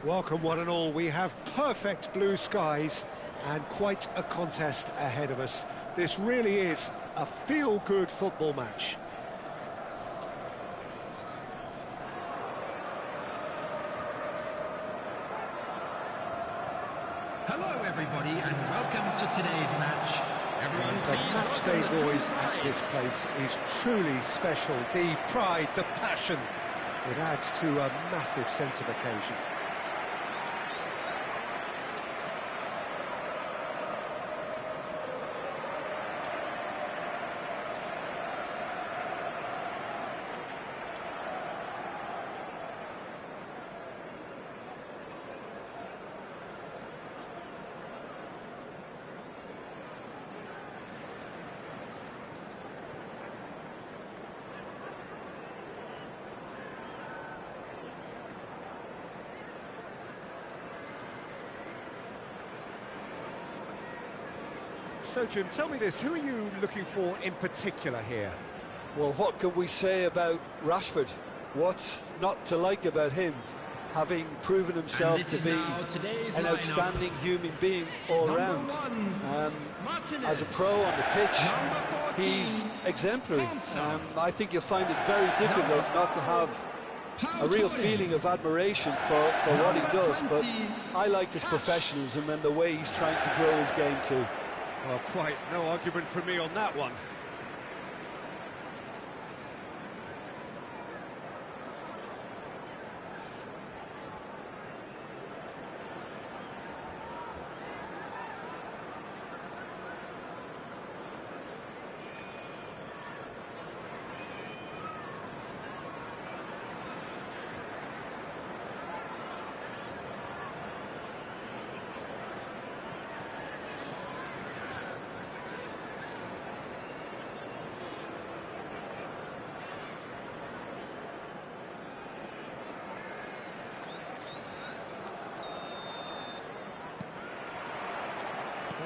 Welcome one and all. We have perfect blue skies and quite a contest ahead of us. This really is a feel-good football match. Hello everybody and welcome to today's match. Everyone, The match day noise at this place is truly special. The pride, the passion, it adds to a massive sense of occasion. So, Jim, tell me this, who are you looking for in particular here? Well, what can we say about Rashford? What's not to like about him, having proven himself to be an outstanding human being all round? As a pro on the pitch, he's exemplary. I think you'll find it very difficult not to have a real feeling of admiration for what he does, but I like his professionalism and the way he's trying to grow his game too. Well, quite no argument from me on that one.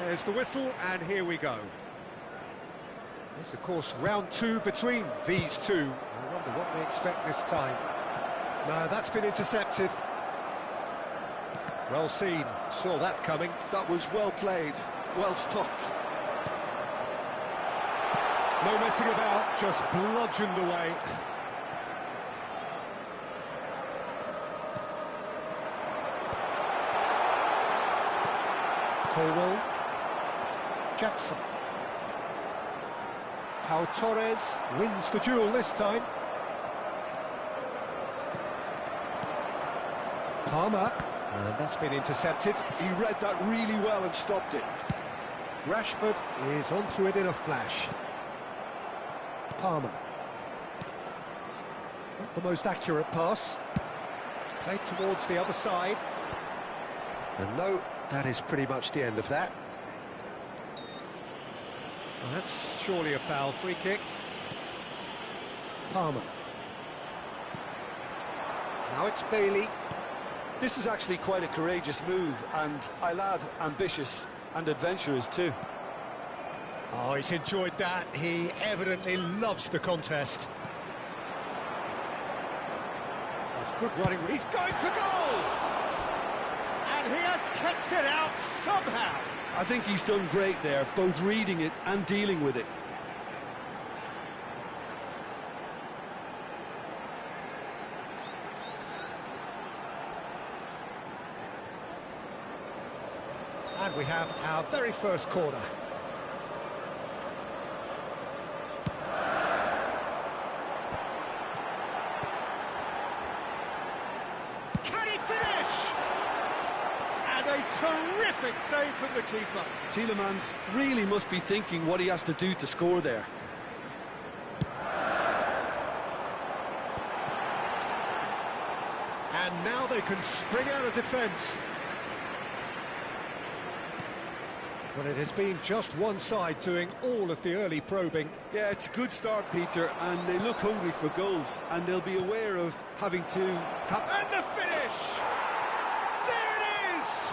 There's the whistle, and here we go. It's, of course, round two between these two. I wonder what they expect this time. No, that's been intercepted. Well seen, saw that coming. That was well played, well stopped. No messing about, just bludgeoned away. Colwell. Jackson. Pau Torres wins the duel this time. Palmer, and that's been intercepted. He read that really well and stopped it. Rashford is onto it in a flash. Palmer. Not the most accurate pass. Played towards the other side. And no, that is pretty much the end of that. Well, that's surely a foul. Free kick. Palmer. Now it's Bailey. This is actually quite a courageous move, and I'll add ambitious and adventurous too. Oh, he's enjoyed that. He evidently loves the contest. That's good running. He's going for goal! And he has kept it out somehow. I think he's done great there, both reading it and dealing with it. And we have our very first corner. Can he finish? And a terrific save from the keeper. Tielemans really must be thinking what he has to do to score there. And now they can spring out of defence. Well, it has been just one side doing all of the early probing. Yeah, it's a good start, Peter, and they look hungry for goals, and they'll be aware of having to... And the finish! There it is!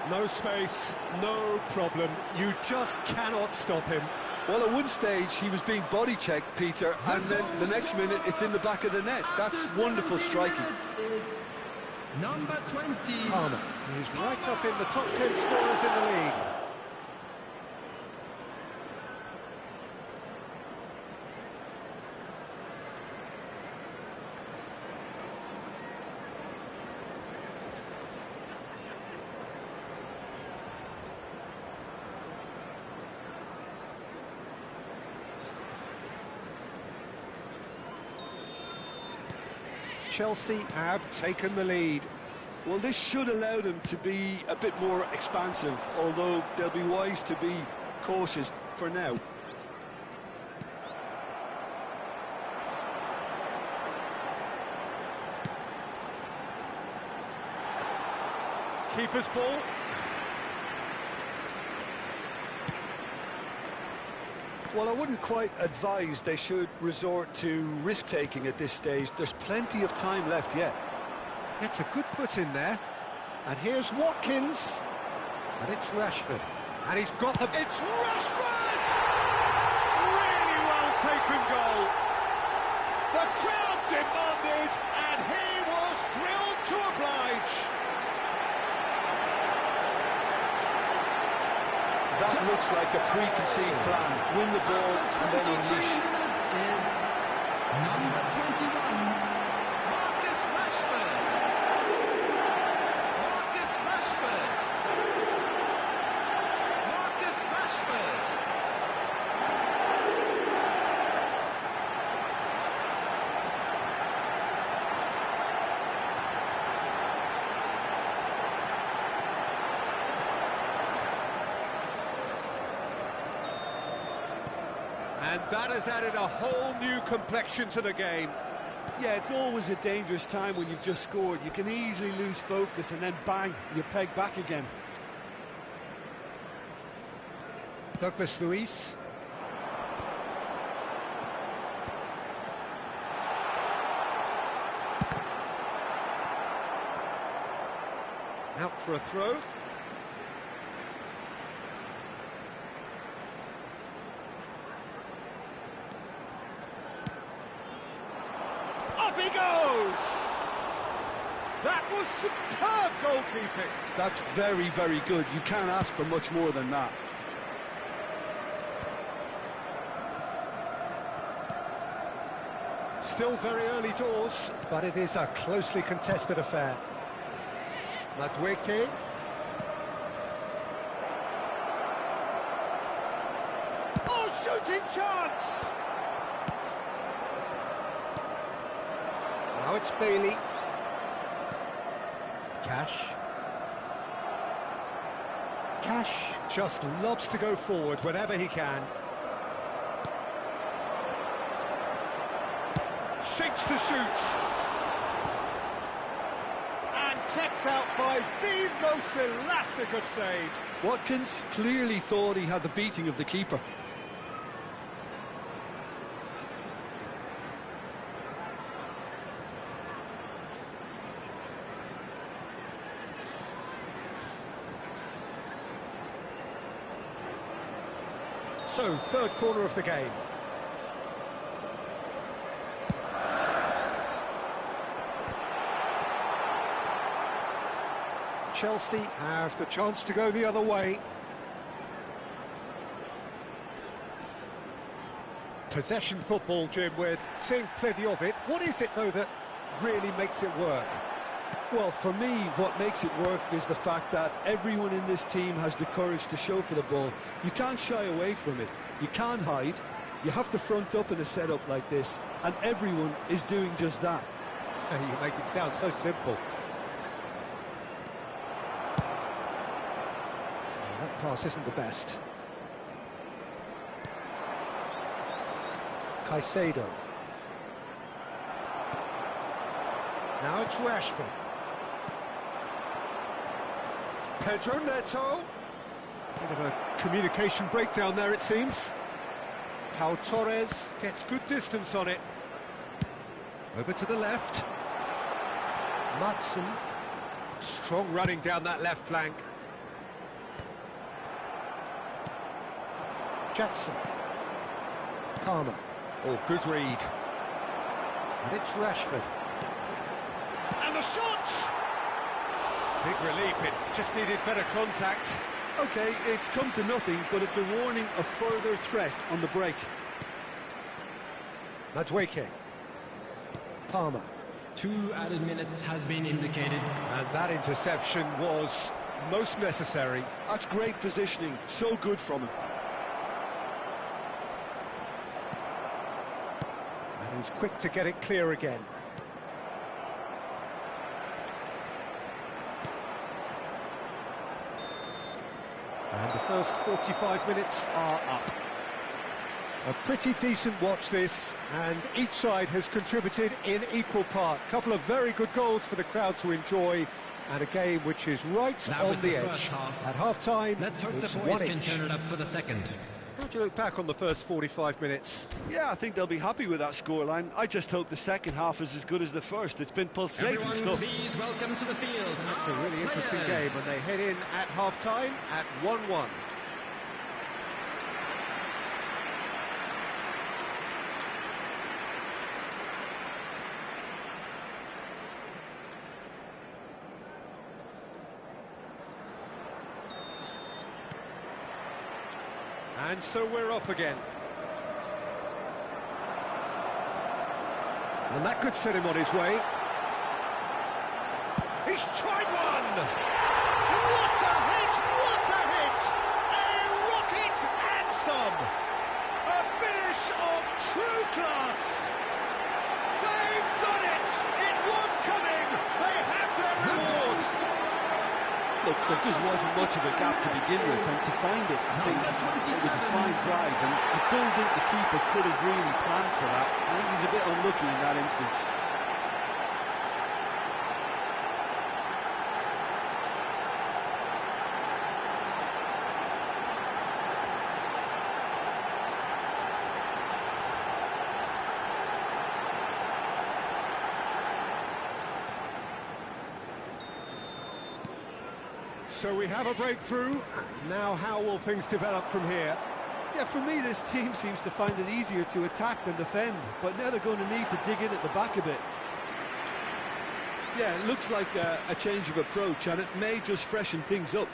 No space, no problem. You just cannot stop him. Well, at one stage he was being body checked, Peter, and then the next minute it's in the back of the net. That's wonderful striking. Number 20. Palmer. He's right up in the top 10 scorers in the league. Chelsea have taken the lead. Well, this should allow them to be a bit more expansive, although they'll be wise to be cautious for now. Keeper's ball. Well, I wouldn't quite advise they should resort to risk-taking at this stage. There's plenty of time left yet. Gets a good foot in there. And here's Watkins. And it's Rashford. And he's got the... It's Rashford! Really well taken goal. The crowd demanded, and he was thrilled to oblige. That looks like a preconceived plan. Win the ball and then unleash. Number 21, Marcus Rashford. Marcus Rashford. Marcus Rashford. And that has added a whole new complexion to the game. Yeah, it's always a dangerous time when you've just scored. You can easily lose focus and then bang, you're pegged back again. Douglas Luiz. Out for a throw. Up he goes! That was superb goalkeeping. That's very, very good. You can't ask for much more than that. Still very early doors, but it is a closely contested affair. Madueke. Oh, shooting chance! Now it's Bailey. Cash. Cash just loves to go forward whenever he can. Shapes to shoot. And kept out by the most elastic of saves. Watkins clearly thought he had the beating of the keeper. So, third corner of the game. Chelsea have the chance to go the other way. Possession football, Jim, we're seeing plenty of it. What is it, though, that really makes it work? Well, for me, what makes it work is the fact that everyone in this team has the courage to show for the ball. You can't shy away from it. You can't hide. You have to front up in a setup like this, and everyone is doing just that. You make it sound so simple. That pass isn't the best. Caicedo. Now it's Rashford. Pedro Neto. Bit of a communication breakdown there, it seems. Pau Torres gets good distance on it. Over to the left. Madsen. Strong running down that left flank. Jackson. Palmer. Oh, good read. And it's Rashford. And the shot! Big relief, it just needed better contact. OK, it's come to nothing, but it's a warning of further threat on the break. Madueke. Palmer. 2 added minutes has been indicated. And that interception was most necessary. That's great positioning, so good from him. And he's quick to get it clear again. And the first 45 minutes are up. A pretty decent watch this, and each side has contributed in equal part. A couple of very good goals for the crowd to enjoy, and a game which is right on the edge. At half-time, let's hope it's the boys can turn it up for the second. How do you look back on the first 45 minutes? Yeah, I think they'll be happy with that scoreline. I just hope the second half is as good as the first. It's been pulsating stuff. Please welcome to the field. It's a really interesting game, and they head in at half-time at 1-1. And so we're off again. And that could set him on his way. He's tried one! What a hit! What a hit! A rocket anthem! A finish of true class! They've done it! It was coming! They have their reward! Look, there just wasn't much of a gap to begin with, and to find it, I think it was a fine drive, and I don't think the keeper could have really planned for that. I think he's a bit unlucky in that instance. So we have a breakthrough. Now how will things develop from here? Yeah, for me, this team seems to find it easier to attack than defend, but now they're going to need to dig in at the back a bit. Yeah, it looks like a change of approach, and it may just freshen things up.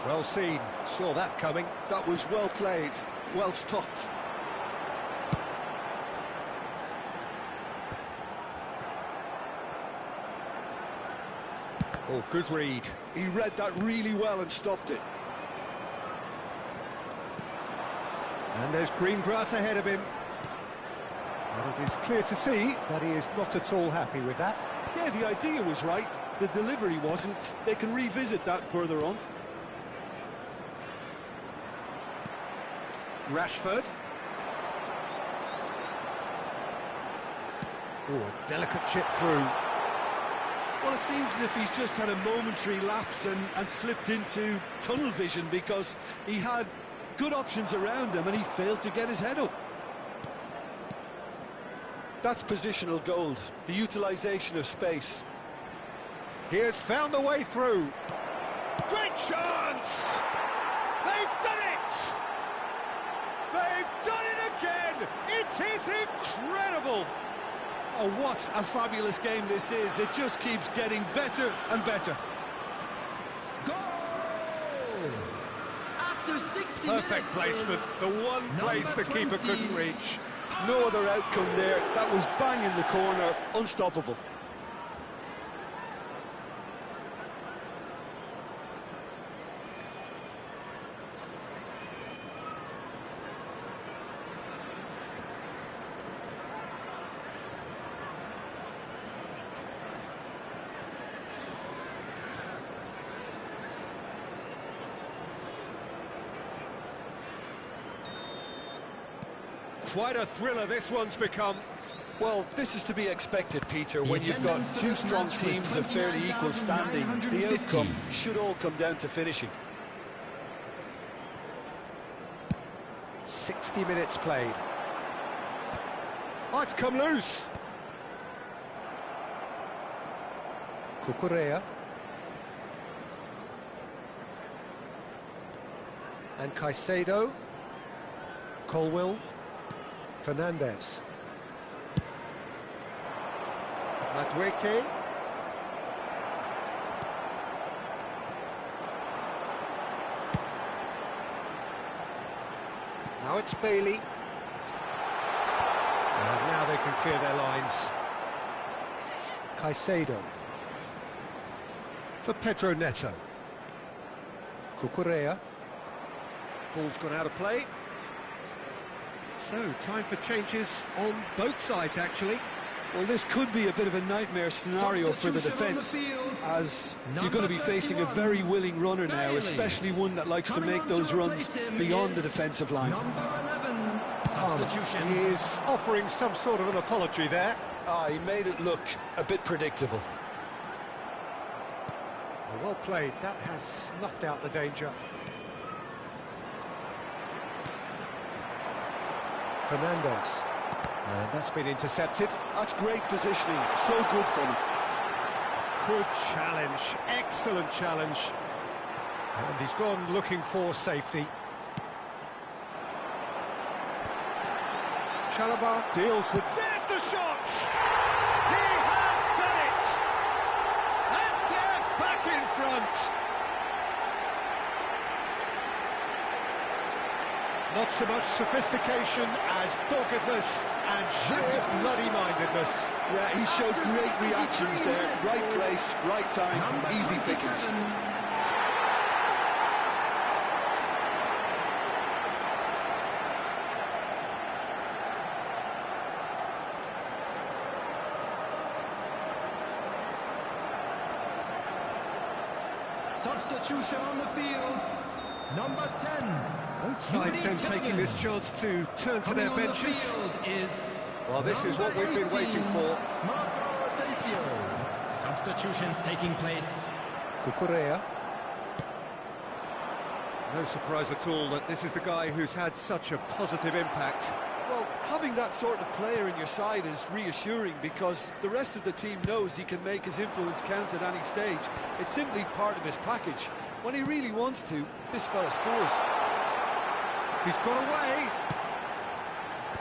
Well seen. Saw that coming. That was well played, well stopped. Oh, good read. He read that really well and stopped it. And there's green grass ahead of him. And it is clear to see that he is not at all happy with that. Yeah, the idea was right. The delivery wasn't. They can revisit that further on. Rashford. Oh, a delicate chip through. Well, it seems as if he's just had a momentary lapse and slipped into tunnel vision, because he had good options around him and he failed to get his head up. That's positional gold, the utilisation of space. He has found the way through. Great chance! They've done it! They've done it again! It is incredible! Oh, what a fabulous game this is. It just keeps getting better and better. Goal! After 60 Perfect minutes, placement, the one place the keeper 20. couldn't reach. No other outcome there. That was bang in the corner, unstoppable. Quite a thriller this one's become. Well, this is to be expected, Peter, when you've got two strong teams of fairly equal standing. The outcome should all come down to finishing. 60 minutes played. Oh, it's come loose. Cucurella. And Caicedo. Colwill. Fernandez. Madueke. Now it's Bailey. And now they can clear their lines. Caicedo. For Pedro Neto. Cucurella. Ball's gone out of play. So, time for changes on both sides, actually. Well, this could be a bit of a nightmare scenario for the defence, as you're going to be facing a very willing runner now, especially one that likes to make those runs beyond the defensive line. He is offering some sort of an apology there. He made it look a bit predictable. Well played, that has snuffed out the danger. Fernandez. And that's been intercepted. That's great positioning, so good for him. Good challenge, excellent challenge. And he's gone looking for safety. Chalobah deals with... There's the shot! He has done it! And they're back in front! Not so much sophistication as doggedness and sheer bloody-mindedness. Yeah, he showed great reactions there. Right place, right time, easy pickings. Substitution on the field, number 10. Both sides then taking this chance to turn to their benches. Well, this is what we've been waiting for. Substitutions taking place. Cucurella. No surprise at all that this is the guy who's had such a positive impact. Well, having that sort of player in your side is reassuring, because the rest of the team knows he can make his influence count at any stage. It's simply part of his package. When he really wants to, this fella scores. He's got away.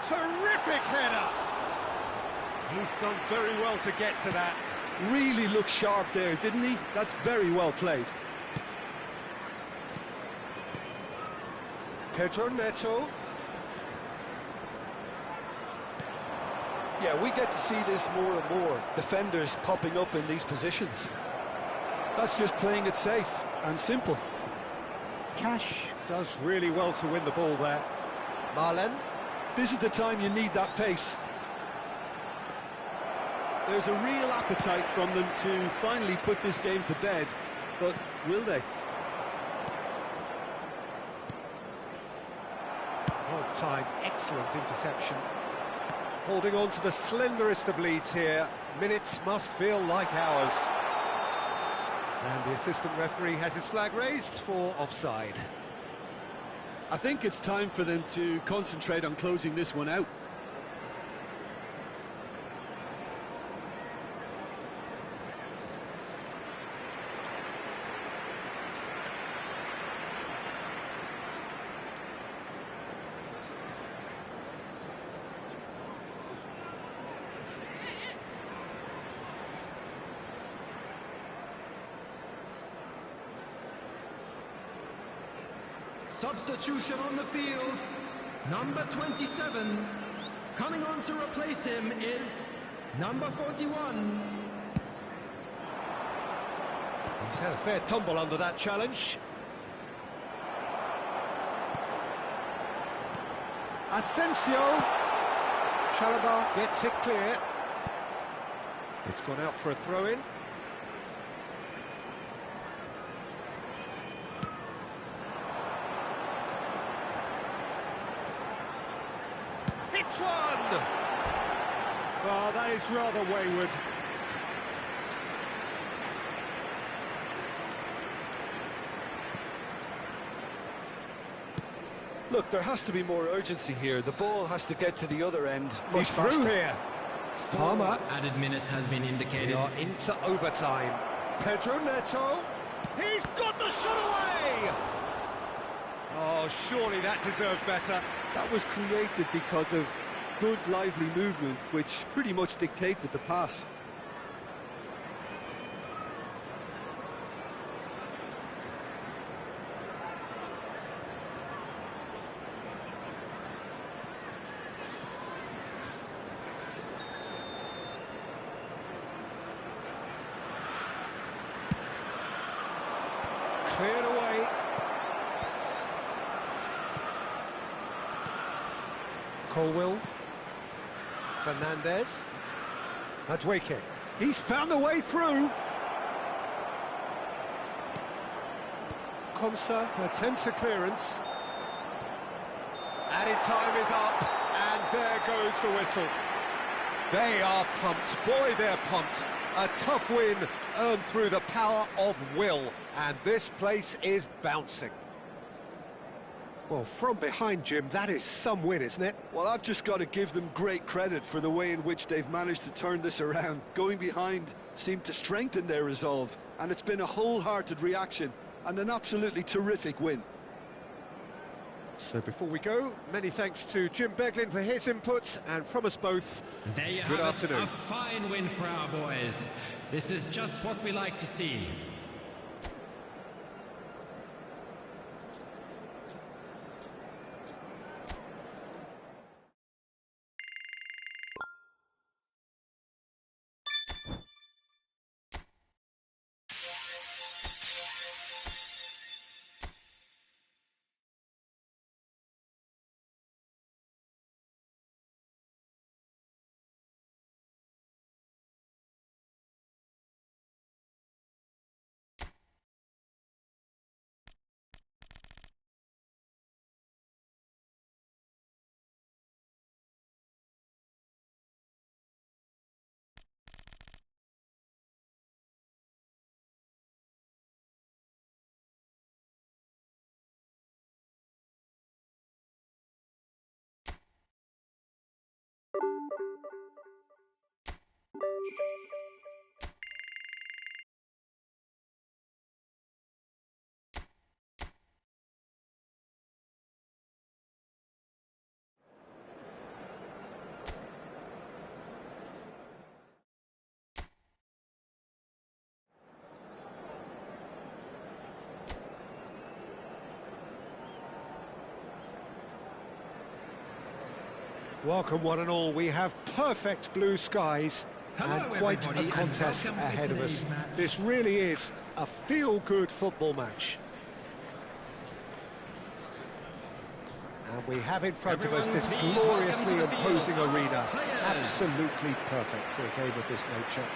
Terrific header. He's done very well to get to that. Really looked sharp there, didn't he? That's very well played. Pedro Neto. Yeah, we get to see this more and more. Defenders popping up in these positions. That's just playing it safe and simple. Cash does really well to win the ball there. Marlen. This is the time you need that pace. There's a real appetite from them to finally put this game to bed, but will they? Well timed, excellent interception. Holding on to the slenderest of leads here. Minutes must feel like hours. And the assistant referee has his flag raised for offside. I think it's time for them to concentrate on closing this one out. Substitution on the field, number 27. Coming on to replace him is number 41. He's had a fair tumble under that challenge. Asensio. Chalobah gets it clear. It's gone out for a throw-in. Hits one! Oh, that is rather wayward. Look, there has to be more urgency here. The ball has to get to the other end much He's faster. through here. Palmer. Added minutes has been indicated. We are into overtime. Pedro Neto. He's got the shot away! Oh, surely that deserved better. That was created because of good, lively movement, which pretty much dictated the pass. Cleared away. Colwill. Fernandez. Madueke. He's found the way through. Konsa attempts a clearance. Added time is up, and there goes the whistle. They are pumped. Boy, they're pumped. A tough win earned through the power of will, and this place is bouncing. Well, from behind, Jim, that is some win, isn't it? Well, I've just got to give them great credit for the way in which they've managed to turn this around. Going behind seemed to strengthen their resolve, and it's been a wholehearted reaction and an absolutely terrific win. So before we go, many thanks to Jim Beglin for his input, and from us both, there you good have afternoon. It, a fine win for our boys. This is just what we like to see. Welcome one and all. We have perfect blue skies Hello, and quite everybody, a contest and welcome ahead to of us. today's match. This really is a feel-good football match. And we have in front of us this Everyone, please gloriously welcome to the imposing field. arena. Players. Absolutely perfect for a game of this nature.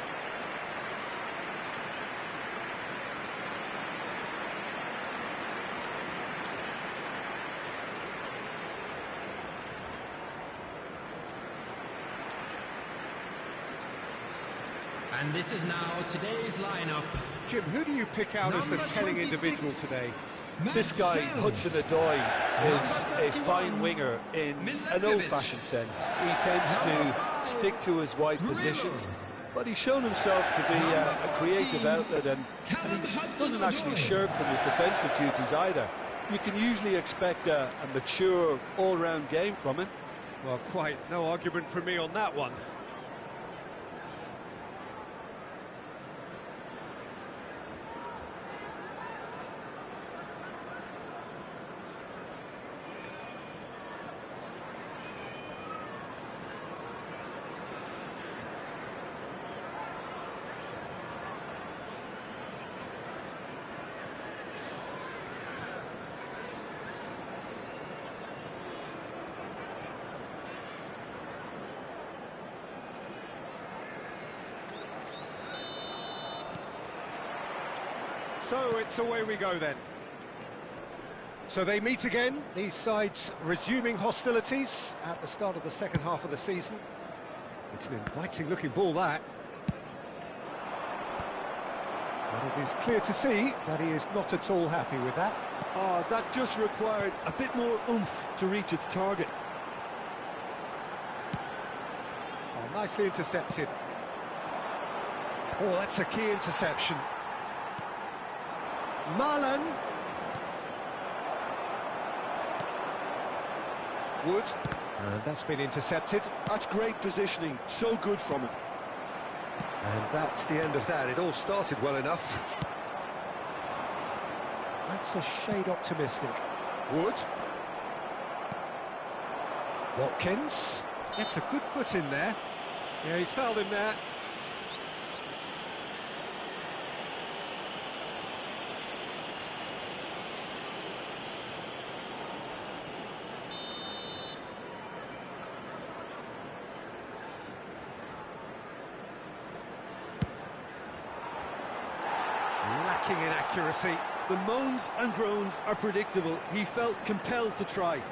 And this is now today's lineup. Jim, who do you pick out as the Number telling 26. individual today? This guy, Bell. Hudson-Odoi, is Number a 31, fine winger in an old-fashioned sense. He tends to stick to his wide positions, but he's shown himself to be a creative outlet, and he doesn't actually shirk from his defensive duties either. You can usually expect a mature, all-round game from him. Well, quite no argument from me on that one. So it's away we go then. So they meet again, these sides resuming hostilities at the start of the second half of the season. It's an inviting looking ball, that. And it is clear to see that he is not at all happy with that. Oh, that just required a bit more oomph to reach its target. Oh, nicely intercepted. Oh, that's a key interception. Marlon. Wood, and that's been intercepted. That's great positioning, so good from him. And that's the end of that. It all started well enough. That's a shade optimistic. Wood. Watkins gets a good foot in there. Yeah, he's fouled him there. Lacking in accuracy. The moans and groans are predictable. He felt compelled to try.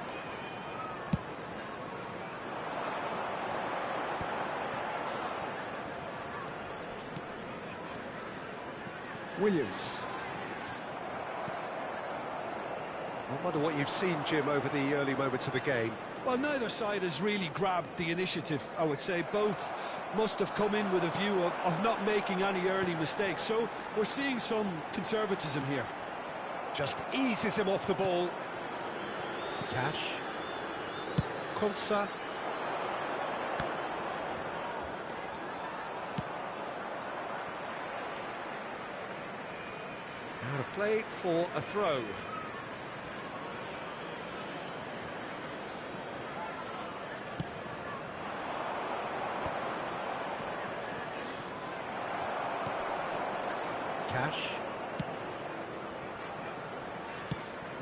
Williams. I wonder what you've seen, Jim, over the early moments of the game. Well, neither side has really grabbed the initiative, I would say. Both must have come in with a view of not making any early mistakes. So we're seeing some conservatism here. Just eases him off the ball. Cash. Konsa. Out of play for a throw. Cash.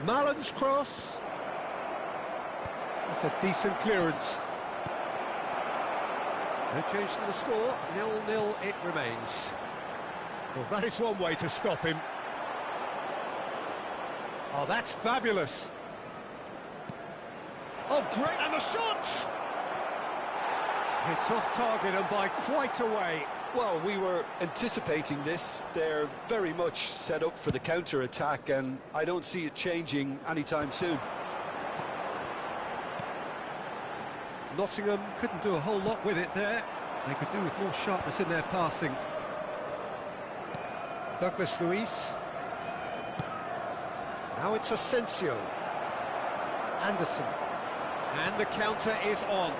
Mallan's cross. That's a decent clearance. No change to the score. 0-0 it remains. Well, that is one way to stop him. Oh, that's fabulous. Oh, great, and the shot! It's off target and by quite a way. Well, we were anticipating this. They're very much set up for the counter-attack, and I don't see it changing anytime soon. Nottingham couldn't do a whole lot with it there. They could do with more sharpness in their passing. Douglas Luiz. Now it's Asensio. Anderson. And the counter is on.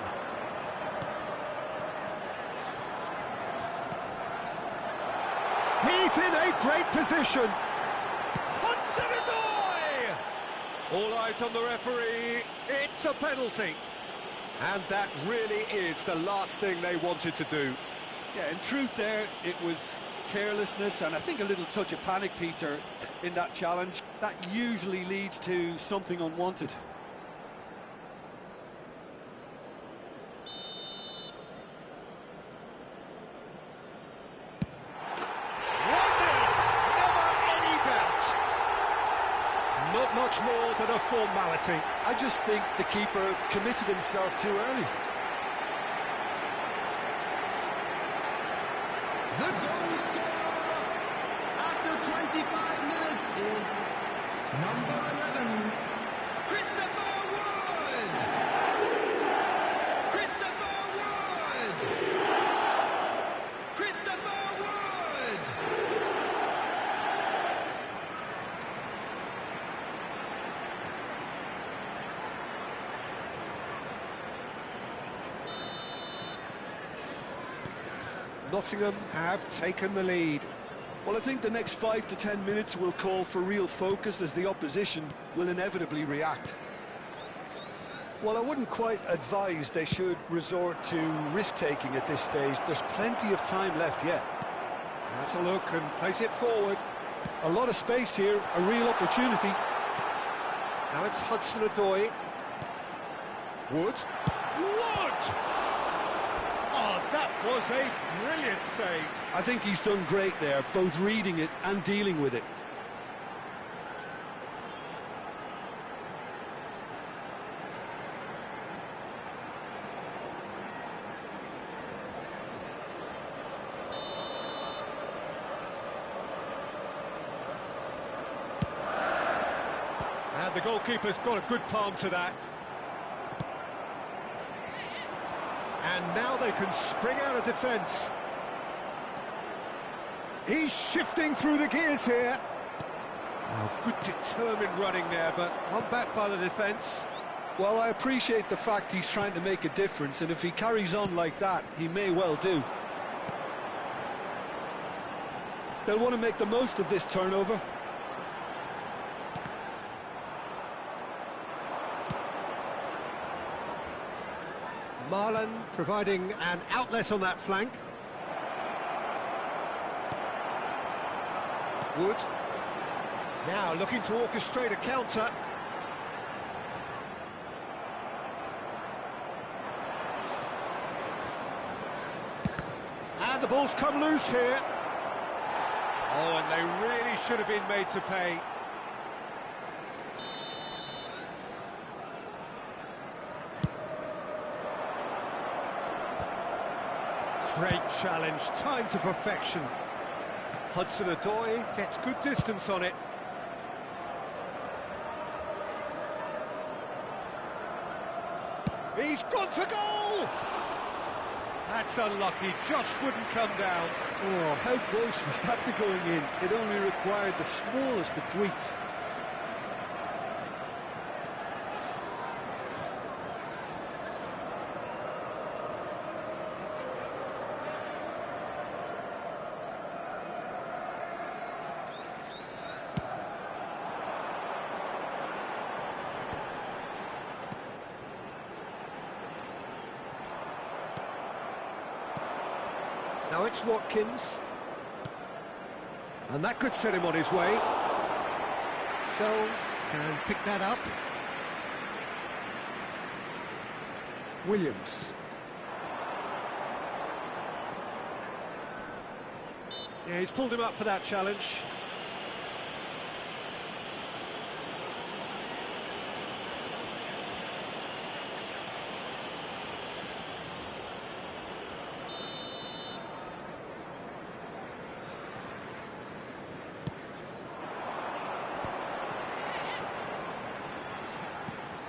He's in a great position. Hudson-Odoi! All eyes on the referee. It's a penalty. And that really is the last thing they wanted to do. Yeah, in truth there, it was carelessness and I think a little touch of panic, Peter, in that challenge. That usually leads to something unwanted. Not much more than a formality. I just think the keeper committed himself too early. The goal scorer after 25 minutes is number 11, Christopher Wood! Christopher Wood! Christopher Wood! Nottingham have taken the lead. Well, I think the next 5 to 10 minutes will call for real focus as the opposition will inevitably react. Well, I wouldn't quite advise they should resort to risk-taking at this stage. There's plenty of time left yet. That's a look and place it forward. A lot of space here, a real opportunity. Now it's Hudson-Odoi. Wood. Wood! Oh, that was a brilliant save. I think he's done great there, both reading it and dealing with it. And the goalkeeper's got a good palm to that. And now they can spring out of defence. He's shifting through the gears here. Oh, good determined running there, but one back by the defence. Well, I appreciate the fact he's trying to make a difference, and if he carries on like that, he may well do. They'll want to make the most of this turnover. Marlon providing an outlet on that flank. Wood. Now looking to orchestrate a counter. And the ball's come loose here. Oh, and they really should have been made to pay. Great challenge, time to perfection. Hudson-Odoi gets good distance on it. He's gone for goal! That's unlucky, just wouldn't come down. Oh, how close was that to going in? It only required the smallest of tweaks. Now it's Watkins. And that could set him on his way. Sells can pick that up. Williams. Yeah, he's pulled him up for that challenge.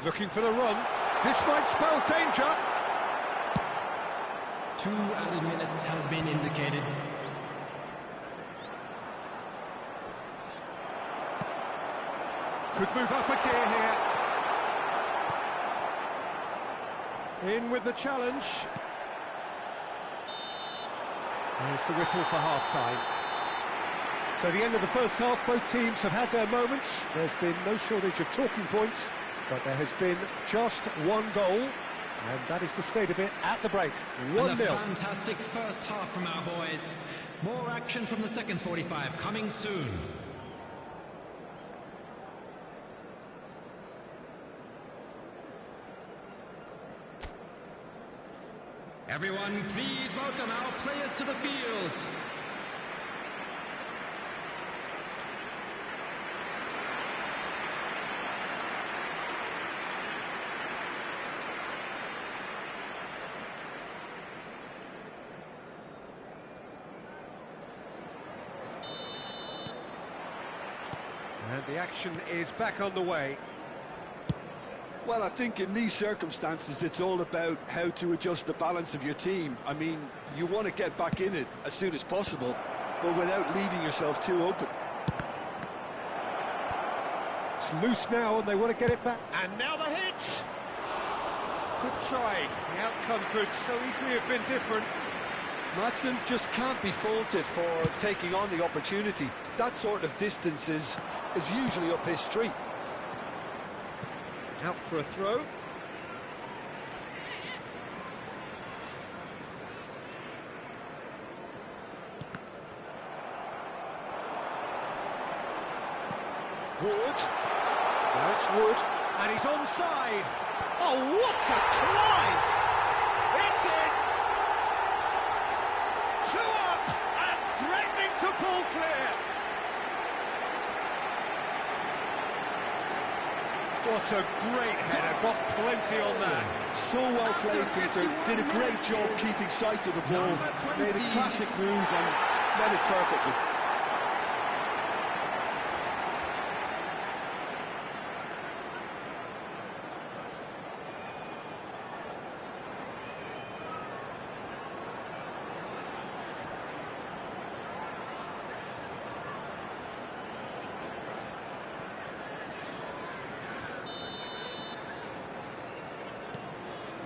Looking for the run. This might spell danger. 2 added minutes has been indicated. Could move up a gear here. In with the challenge. There's the whistle for half-time. So the end of the first half, both teams have had their moments. There's been no shortage of talking points. But there has been just one goal, and that is the state of it at the break. 1-0. And a fantastic first half from our boys. More action from the second 45 coming soon. Everyone, please welcome our players to the field. And the action is back on the way. Well, I think in these circumstances, it's all about how to adjust the balance of your team. I mean, you want to get back in it as soon as possible, but without leaving yourself too open. It's loose now, and they want to get it back. And now the hit! Good try. The outcome could so easily have been different. Madsen just can't be faulted for taking on the opportunity. That sort of distance is usually up his street. Out for a throw. Wood. Now it's Wood. And he's onside. Oh, what a climb! It's in! 2 up and threatening to pull clear. What a great header, got plenty on that. So well played, Peter. Did a great job keeping sight of the ball. Made a classic move and led it perfectly.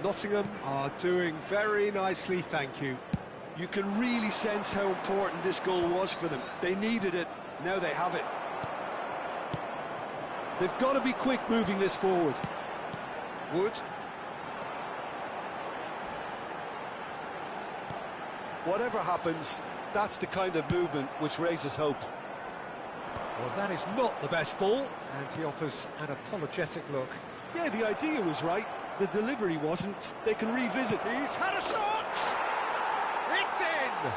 Nottingham are doing very nicely, thank you. You can really sense how important this goal was for them. They needed it, now they have it. They've got to be quick moving this forward. Wood. Whatever happens, that's the kind of movement which raises hope. Well, that is not the best ball, and he offers an apologetic look. Yeah, the idea was right, the delivery wasn't. They can revisit. He's had a shot! It's in!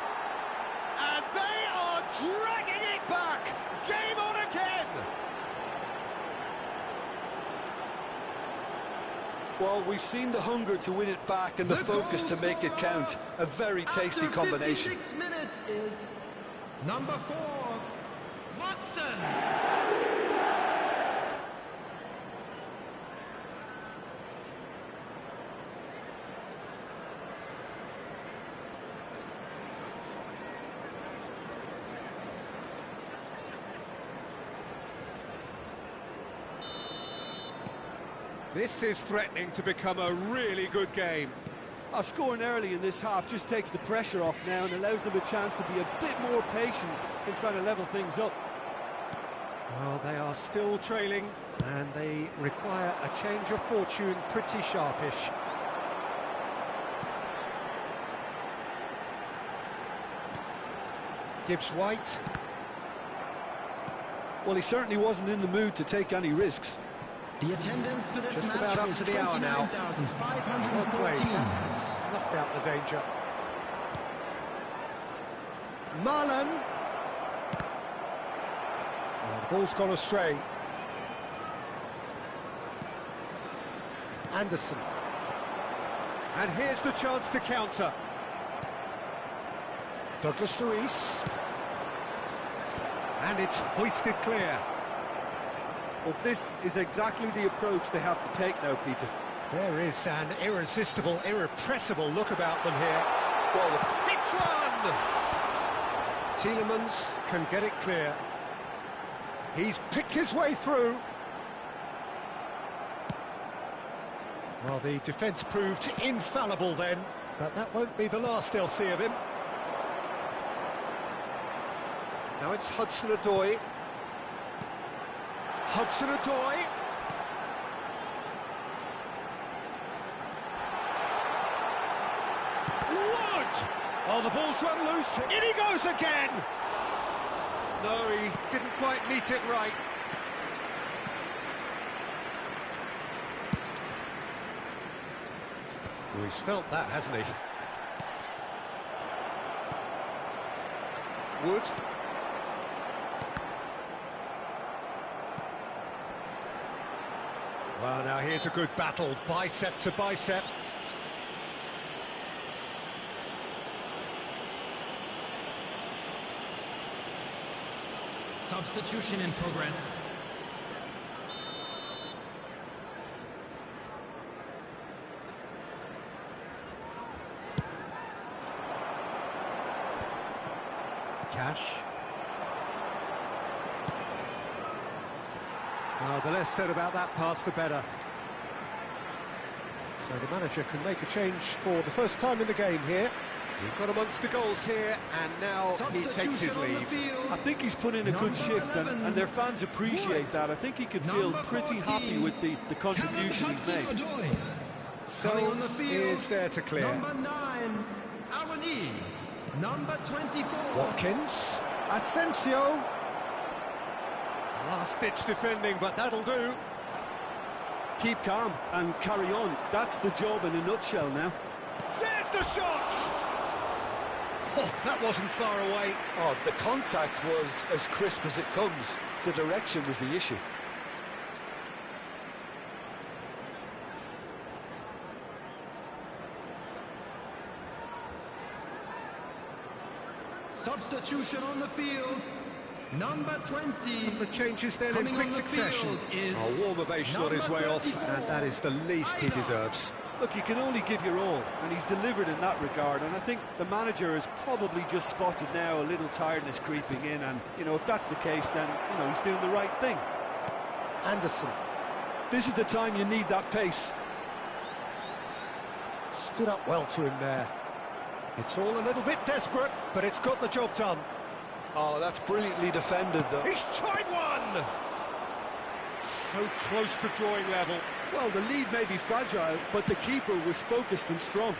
And they are dragging it back! Game on again! Well, we've seen the hunger to win it back and the focus to make it count. A very tasty combination. After 56 minutes is number 4, Watson. This is threatening to become a really good game. Scoring early in this half just takes the pressure off now and allows them a chance to be a bit more patient in trying to level things up. Well, they are still trailing, and they require a change of fortune pretty sharpish. Gibbs-White. Well, he certainly wasn't in the mood to take any risks. The attendance for this Just match about up to the hour now. Well played. 29,514. Snuffed out the danger. Marlon. Well, the ball's gone astray. Anderson. And here's the chance to counter. Douglas Luiz. And it's hoisted clear. Well, this is exactly the approach they have to take now, Peter. There is an irresistible, irrepressible look about them here. Well, it's one! Tielemans can get it clear. He's picked his way through. Well, the defence proved infallible then, but that won't be the last they'll see of him. Now it's Hudson-Odoi. Hudson-Odoi. Wood! Oh, the ball's run loose. In he goes again! No, he didn't quite meet it right. Oh, he's felt that, hasn't he? Wood. Well, now here's a good battle, bicep to bicep. Substitution in progress. Cash. The less said about that pass, the better. So the manager can make a change for the first time in the game here. We've got amongst the goals here, and now he takes his leave. I think he's put in a good shift, and their fans appreciate that. I think he can feel pretty happy with the contribution he's made. Sells is there to clear. Number 9, Awani. Number 24. Watkins. Asensio. Last-ditch defending, but that'll do. Keep calm and carry on. That's the job in a nutshell now. There's the shot! Oh, that wasn't far away. Oh, the contact was as crisp as it comes. The direction was the issue. Substitution on the field. Number 20. The changes then in quick succession. A warm ovation on his way off, and that is the least he deserves. Look, you can only give your all, and he's delivered in that regard, and I think the manager has probably just spotted now a little tiredness creeping in, and, you know, if that's the case, then, you know, he's doing the right thing. Anderson. This is the time you need that pace. Stood up well to him there. It's all a little bit desperate, but it's got the job done. Oh, that's brilliantly defended, though. He's tried one! So close to drawing level. Well, the lead may be fragile, but the keeper was focused and strong.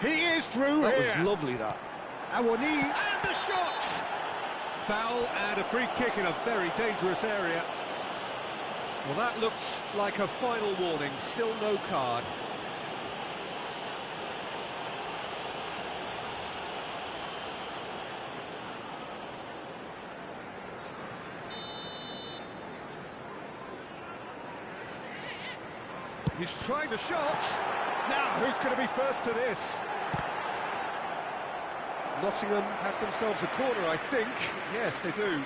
He is through That here. was lovely, that. Awani, and the shot! Foul and a free kick in a very dangerous area. Well, that looks like a final warning. Still no card. He's trying the shot. Now, who's going to be first to this? Nottingham have themselves a corner, I think. Yes, they do.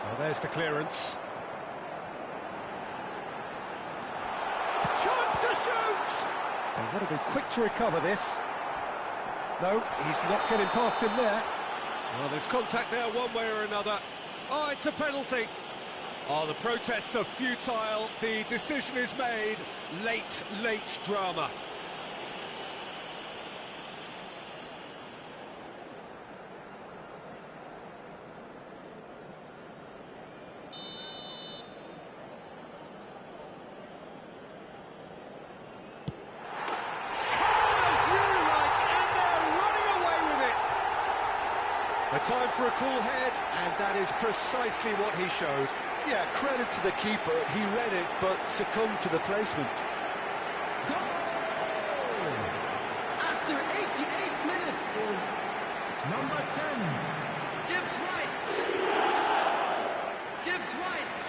Well, there's the clearance. Chance to shoot! They've got to be quick to recover this. No, he's not getting past him there. Well, there's contact there one way or another. Oh, it's a penalty. Oh, the protests are futile. The decision is made. Late drama. A time for a cool head, and that is precisely what he showed. Yeah, credit to the keeper. He read it, but succumbed to the placement. Goal! After 88 minutes is number 10, Gibbs White. Gibbs White.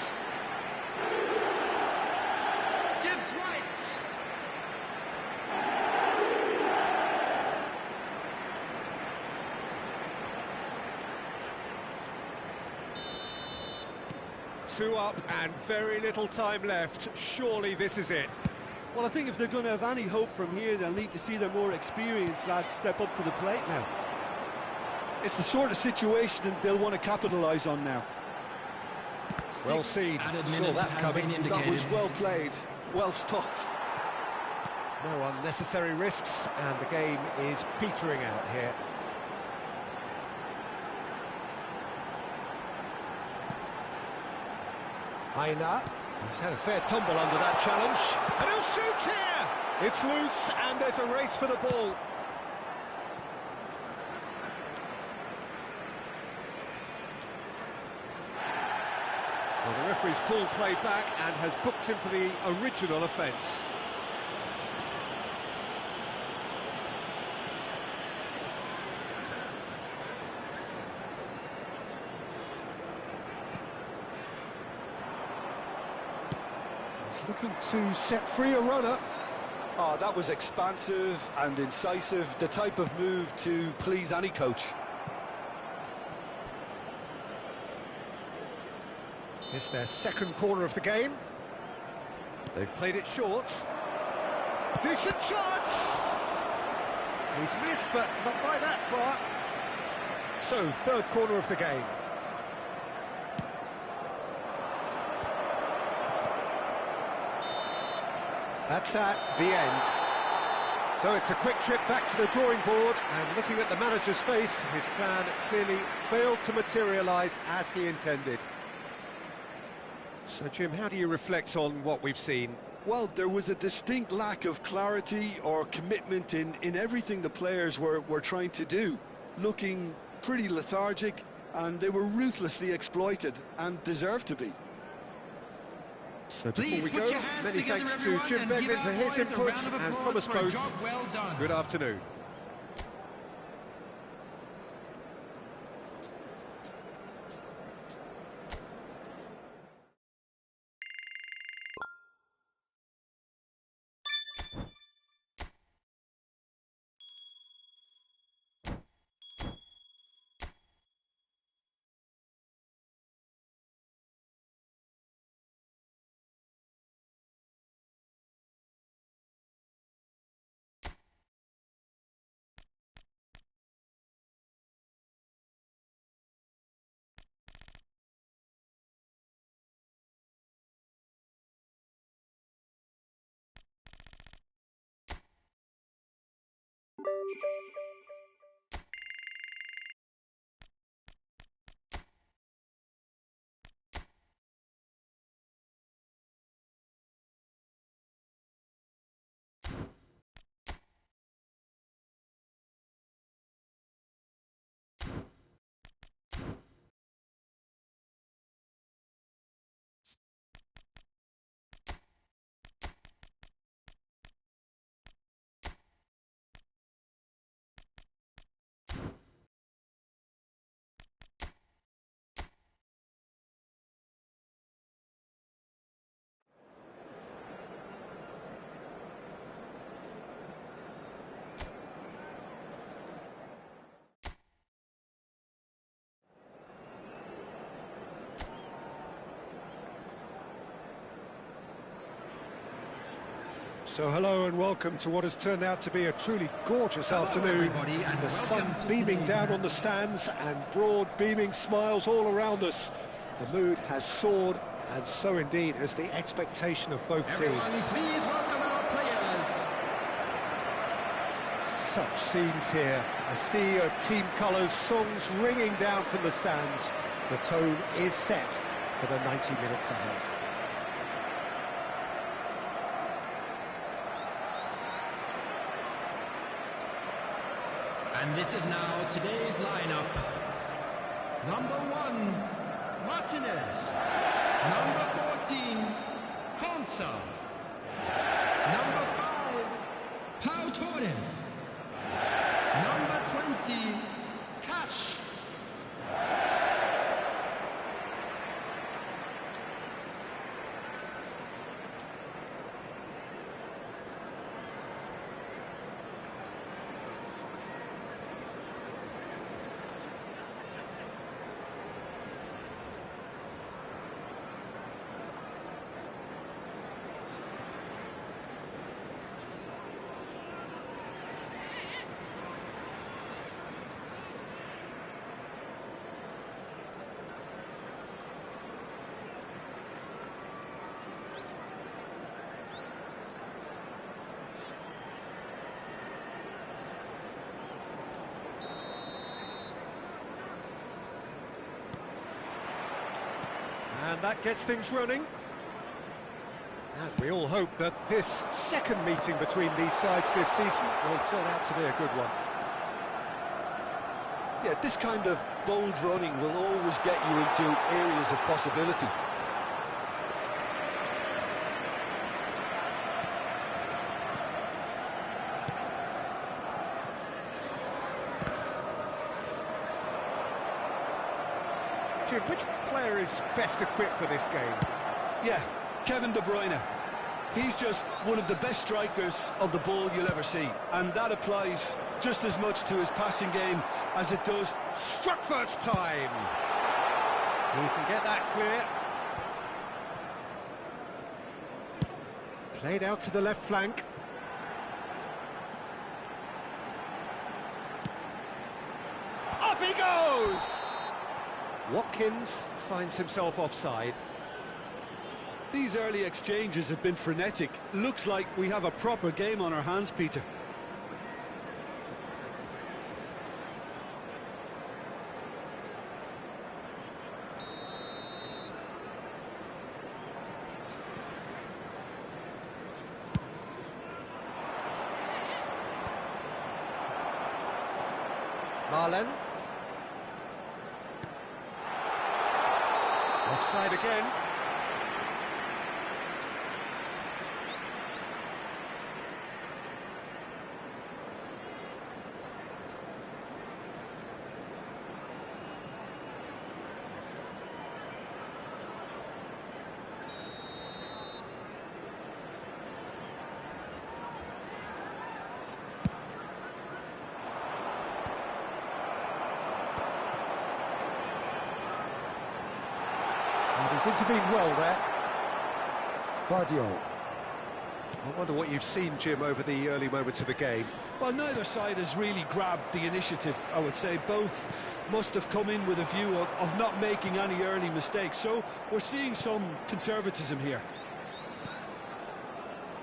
Gibbs White. Two up and very little time left. Surely this is it. Well, I think if they're going to have any hope from here, they'll need to see their more experienced lads step up to the plate now. It's the sort of situation that they'll want to capitalise on now. Well seen. Saw that coming. That was well played, well stopped. No unnecessary risks, and the game is petering out here. Aina, he's had a fair tumble under that challenge, and he'll shoot here! It's loose, and there's a race for the ball. Well, the referee's pulled play back and has booked him for the original offence. Looking to set free a runner. Oh, that was expansive and incisive, the type of move to please any coach. It's their second corner of the game. They've played it short. Decent chance! He's missed, but not by that far. So, third corner of the game. That's that, the end. So it's a quick trip back to the drawing board, and looking at the manager's face, his plan clearly failed to materialise as he intended. So, Jim, how do you reflect on what we've seen? Well, there was a distinct lack of clarity or commitment in everything the players were trying to do. Looking pretty lethargic, and they were ruthlessly exploited, and deserved to be. So before we go, many thanks to Jim Beglin for his inputs, and from us both, good afternoon. So hello and welcome to what has turned out to be a truly gorgeous afternoon. The sun beaming down on the stands and broad beaming smiles all around us. The mood has soared, and so indeed has the expectation of both Everyone, teams. please welcome our players. Such scenes here, a sea of team colours, songs ringing down from the stands. The tone is set for the 90 minutes ahead. And this is now today's lineup. Number 1, Martinez. Number 14, Konsa. Number 5, Pau Torres. Number 20, Cash. And that gets things running. And we all hope that this second meeting between these sides this season will turn out to be a good one. Yeah, this kind of bold running will always get you into areas of possibility. Jim, which player is best equipped for this game? Yeah, Kevin De Bruyne. He's just one of the best strikers of the ball you'll ever see, and that applies just as much to his passing game as it does. Struck first time! He can get that clear. Played out to the left flank. Up he goes! Watkins finds himself offside. These early exchanges have been frenetic. Looks like we have a proper game on our hands, Peter. Marlen. Offside again. He's intervened well there. Vardiol. I wonder what you've seen, Jim, over the early moments of the game. Well, neither side has really grabbed the initiative, I would say. Both must have come in with a view of not making any early mistakes. So we're seeing some conservatism here.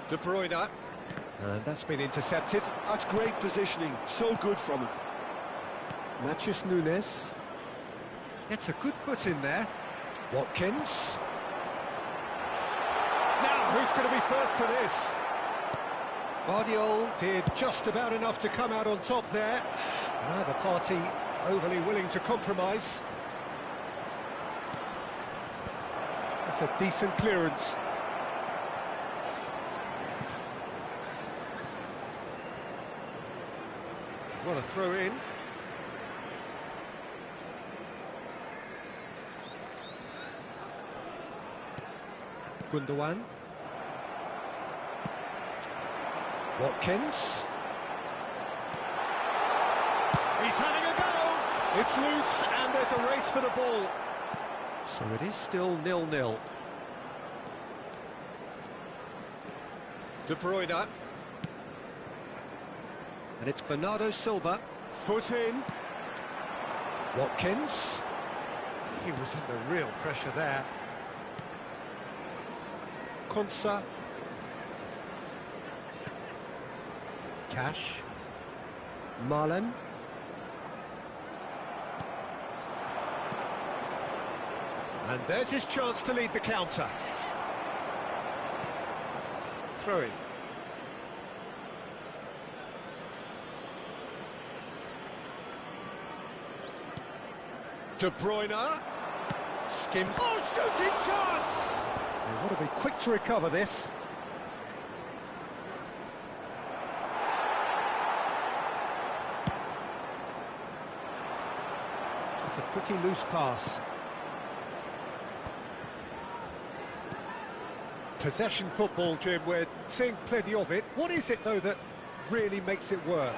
De Bruyne. And that's been intercepted. That's great positioning. So good from him. Matheus Nunes. Gets a good foot in there. Watkins. Now, who's going to be first to this? Vardiol did just about enough to come out on top there. Neither party overly willing to compromise. That's a decent clearance. What a throw in. Gundogan. Watkins. He's having a go! It's loose and there's a race for the ball. So it is still 0-0. De Bruyne. And it's Bernardo Silva. Foot in. Watkins. He was under real pressure there. Konsa. Cash. Marlen. And there's his chance to lead the counter. Throw in. De Bruyne. Skim. Oh, shooting chance! They want to be quick to recover this. It's a pretty loose pass. Possession football, Jim, we're seeing plenty of it. What is it, though, that really makes it work?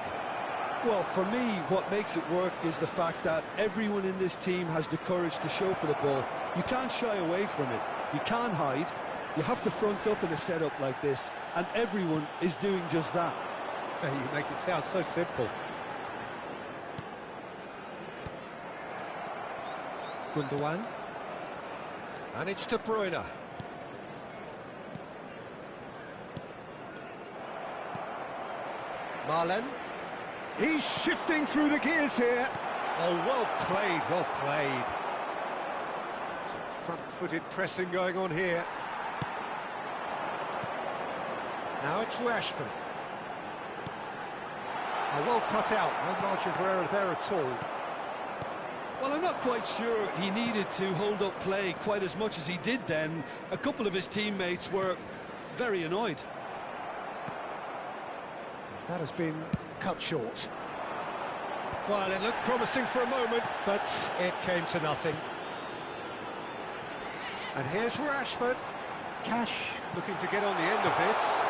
Well, for me, what makes it work is the fact that everyone in this team has the courage to show for the ball. You can't shy away from it. You can't hide. You have to front up in a setup like this, and everyone is doing just that. You make it sound so simple. Gundogan. And it's De Bruyne. Marlen. He's shifting through the gears here. Oh, well played, well played. Some front-footed pressing going on here. Now it's Rashford. Oh, well cut out, no margin for error there at all. Well, I'm not quite sure he needed to hold up play quite as much as he did then. A couple of his teammates were very annoyed. That has been cut short. Well, it looked promising for a moment, but it came to nothing. And here's Rashford. Cash looking to get on the end of this.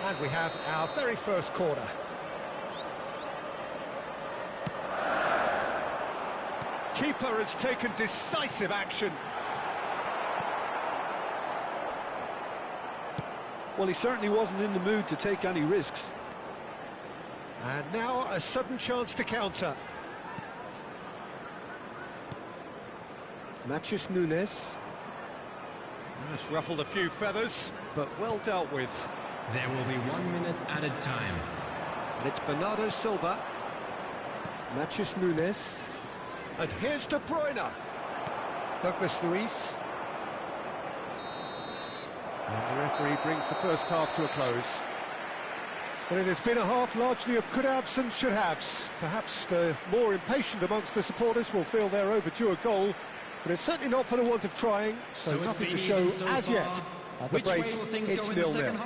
And we have our very first corner. Keeper has taken decisive action. Well, he certainly wasn't in the mood to take any risks. And now a sudden chance to counter. Matheus Nunes. That's ruffled a few feathers, but well dealt with. There will be 1 minute added time. And it's Bernardo Silva. Matheus Nunes. And here's De Bruyne. Douglas Luiz. And the referee brings the first half to a close. Well, it has been a half largely of could-haves and should-haves. Perhaps the more impatient amongst the supporters will feel they're overdue a goal, but it's certainly not for the want of trying, so nothing to show as yet. At the break, it's 0-0.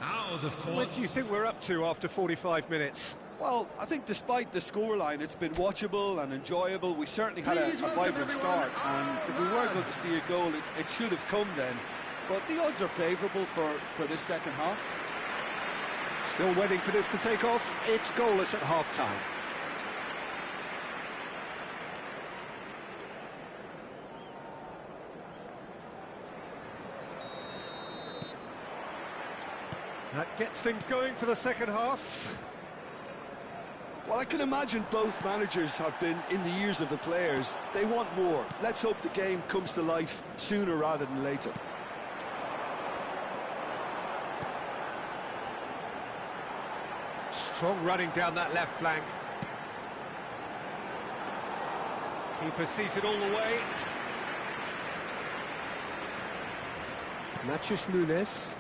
Ours, of course. What do you think we're up to after 45 minutes? Well, I think despite the scoreline, it's been watchable and enjoyable. We certainly had a vibrant start, and if we were going to see a goal, it should have come then. But the odds are favourable for this second half. Still waiting for this to take off. It's goalless at half-time. That gets things going for the second half. Well, I can imagine both managers have been in the ears of the players. They want more. Let's hope the game comes to life sooner rather than later. Strong running down that left flank. Keeper sees it all the way. Matheus Nunes.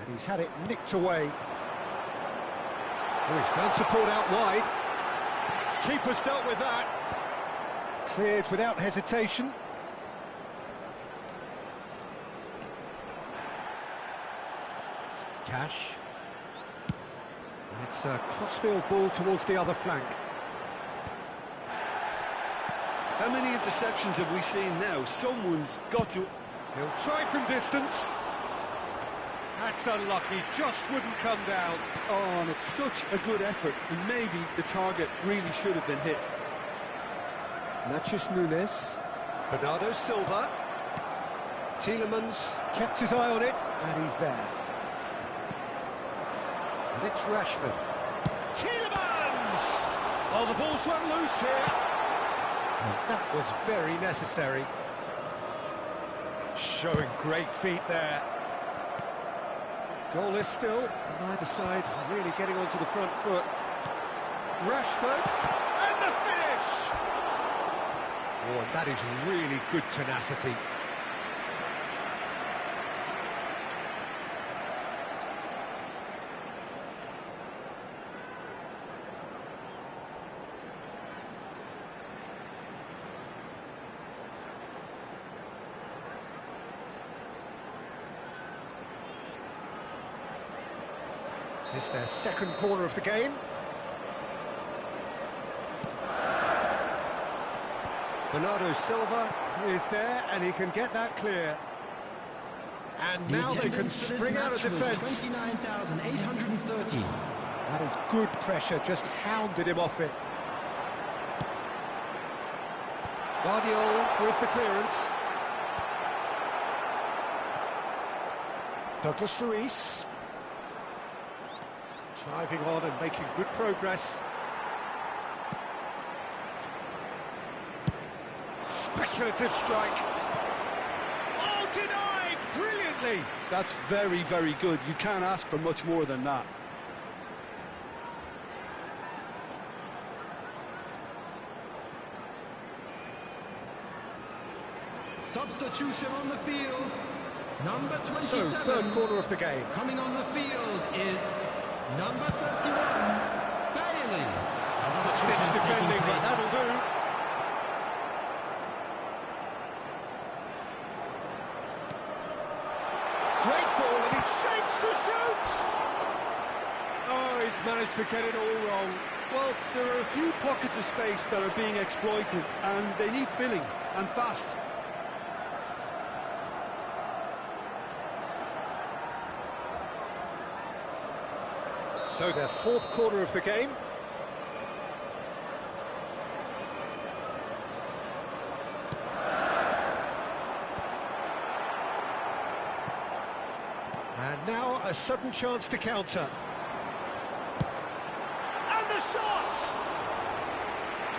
And he's had it nicked away. Oh, he's found support out wide. Keeper's dealt with that. Cleared without hesitation. Cash. And it's a crossfield ball towards the other flank. How many interceptions have we seen now? Someone's got to... He'll try from distance. That's unlucky, just wouldn't come down. Oh, and it's such a good effort, and maybe the target really should have been hit. Matheus Nunes. Bernardo Silva. Tielemans kept his eye on it, and he's there. And it's Rashford. Tielemans! Oh, the ball's run loose here. And that was very necessary. Showing great feet there. Goalless still, and either side really getting onto the front foot. Rashford, and the finish! Oh, and that is really good tenacity. It's their second corner of the game. Bernardo Silva is there, and he can get that clear. And now they can spring out of defence. 29,830. That is good pressure, just hounded him off it. Guardiola with the clearance. Douglas Luiz. Driving on and making good progress. Speculative strike. Oh, denied! Brilliantly! That's very, very good. You can't ask for much more than that. Substitution on the field. Number 27. So, third corner of the game. Coming on the field is number 31, Bailey. Stitch defending, but that'll do. Great ball, and he shapes to shoot! Oh, he's managed to get it all wrong. Well, there are a few pockets of space that are being exploited, and they need filling, and fast. So their fourth corner of the game. And now a sudden chance to counter. And the shot!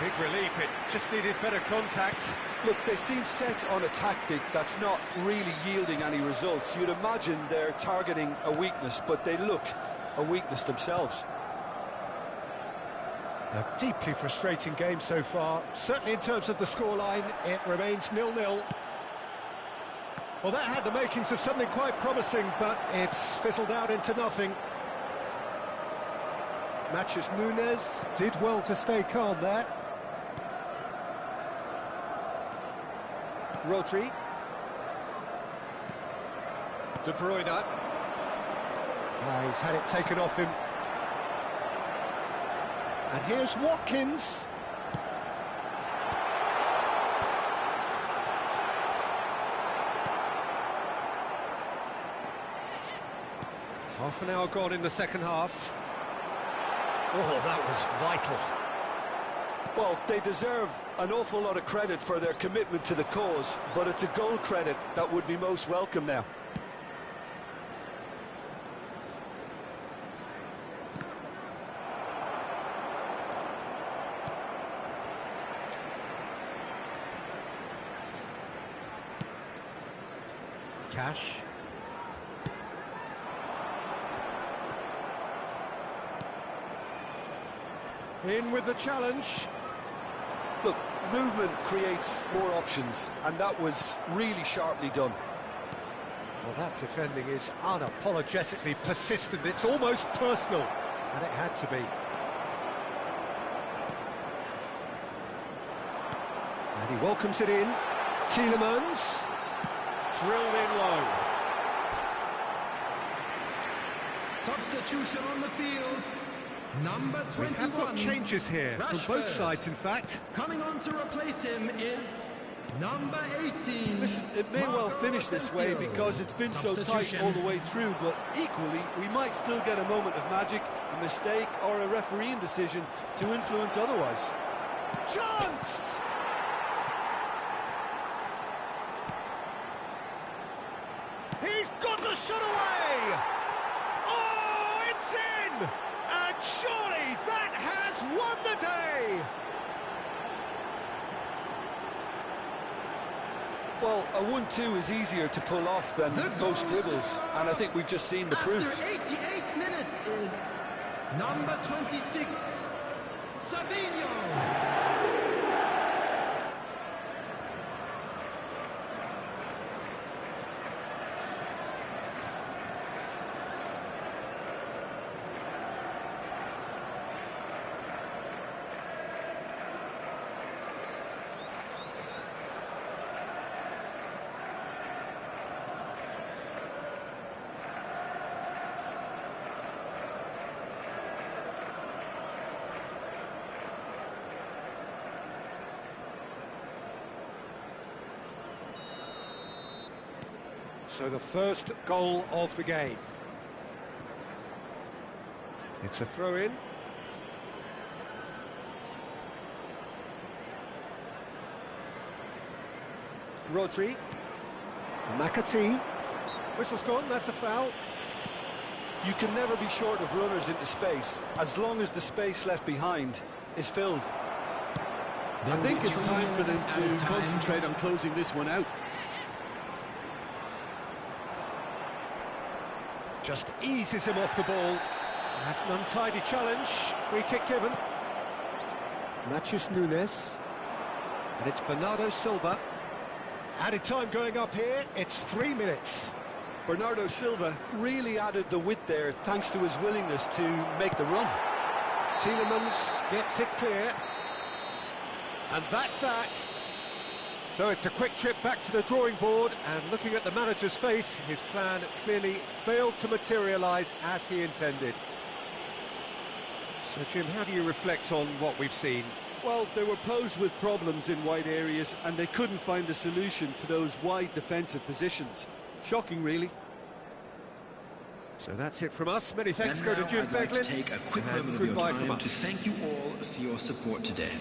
Big relief, it just needed better contact. Look, they seem set on a tactic that's not really yielding any results. You'd imagine they're targeting a weakness, but they look a weakness themselves. A deeply frustrating game so far. Certainly in terms of the scoreline, it remains 0-0. Well, that had the makings of something quite promising, but it's fizzled out into nothing. Matches Nunes did well to stay calm there. Rodri. De Bruyne. He's had it taken off him. And here's Watkins. Half an hour gone in the second half. Oh, that was vital. Well, they deserve an awful lot of credit for their commitment to the cause, but it's a goal credit that would be most welcome now. Cash. In with the challenge. Look, movement creates more options, and that was really sharply done. Well, that defending is unapologetically persistent. It's almost personal, and it had to be. And he welcomes it in. Tielemans. Drilled in low. Substitution on the field. Number 21. We have got changes here Rashford. from both sides, in fact. Coming on to replace him is number 18. Listen, it may well finish this way because it's been so tight all the way through, but equally, we might still get a moment of magic, a mistake, or a refereeing decision to influence otherwise. Chance! Well, a 1-2 is easier to pull off than most dribbles, and I think we've just seen the proof. After 88 minutes is number 26, Savinho. So the first goal of the game. It's a throw-in. Rodri. McAtee. Whistle's gone, that's a foul. You can never be short of runners into space, as long as the space left behind is filled. I think it's time for them to concentrate on closing this one out. Just eases him off the ball. That's an untidy challenge. Free kick given. Matheus Nunes. And it's Bernardo Silva. Added time going up here. It's 3 minutes. Bernardo Silva really added the width there, thanks to his willingness to make the run. Tielemans gets it clear. And that's that. So it's a quick trip back to the drawing board, and looking at the manager's face, his plan clearly failed to materialise as he intended. So Jim, how do you reflect on what we've seen? Well, they were posed with problems in wide areas and they couldn't find a solution to those wide defensive positions. Shocking, really. So that's it from us. Many thanks And go to now Jim I'd like to Beglin, take a quick and moment of your goodbye from time to us. thank you all for your support today.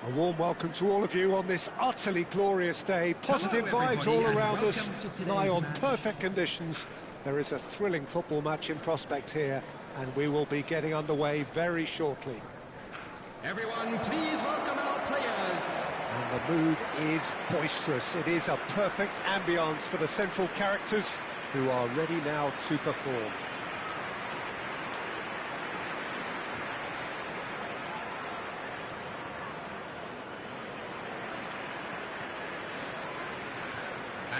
A warm welcome to all of you on this utterly glorious day. Positive vibes all around us, lie on perfect conditions. There is a thrilling football match in prospect here, and we will be getting underway very shortly. Everyone, please welcome our players. And the mood is boisterous. It is a perfect ambience for the central characters who are ready now to perform.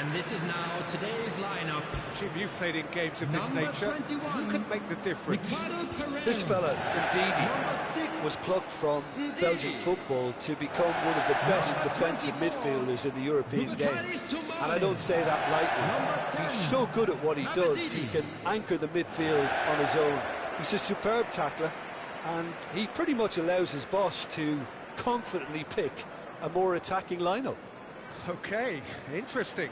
And this is now today's lineup. Jim, you've played in games of this nature. Who could make the difference? This fella, indeed, was plucked from Belgian football to become one of the best defensive midfielders in the European game. And I don't say that lightly. He's so good at what he does. He can anchor the midfield on his own. He's a superb tackler, and he pretty much allows his boss to confidently pick a more attacking lineup. Okay, interesting.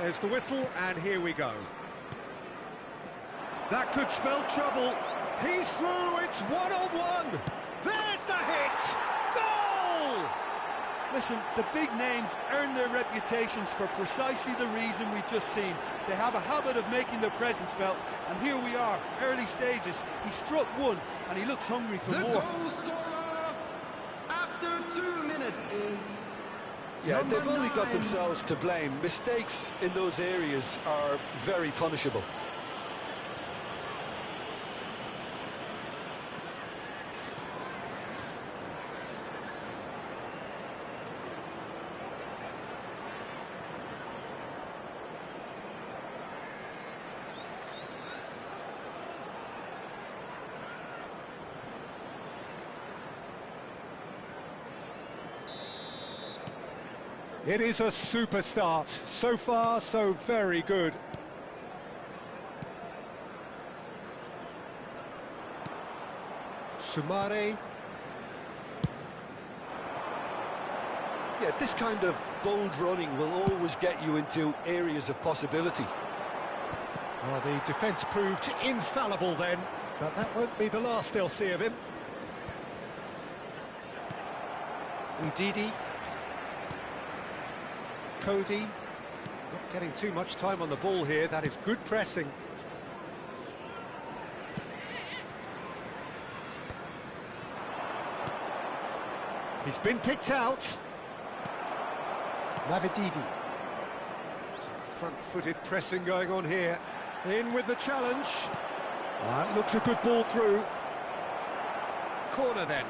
There's the whistle, and here we go. That could spell trouble. He's through, it's one-on-one. There's the hit! Goal! Listen, the big names earn their reputations for precisely the reason we've just seen. They have a habit of making their presence felt, and here we are, early stages. He struck one, and he looks hungry for more. The goal scorer after 2 minutes is... Yeah, they've only got themselves to blame. Mistakes in those areas are very punishable. It is a super start. So far, so very good. Sumare. Yeah, this kind of bold running will always get you into areas of possibility. Well, the defence proved infallible then, but that won't be the last they'll see of him. Udidi. Cody, not getting too much time on the ball here. That is good pressing. He's been picked out. Mavididi. Some front-footed pressing going on here. In with the challenge. That looks a good ball through. Corner then.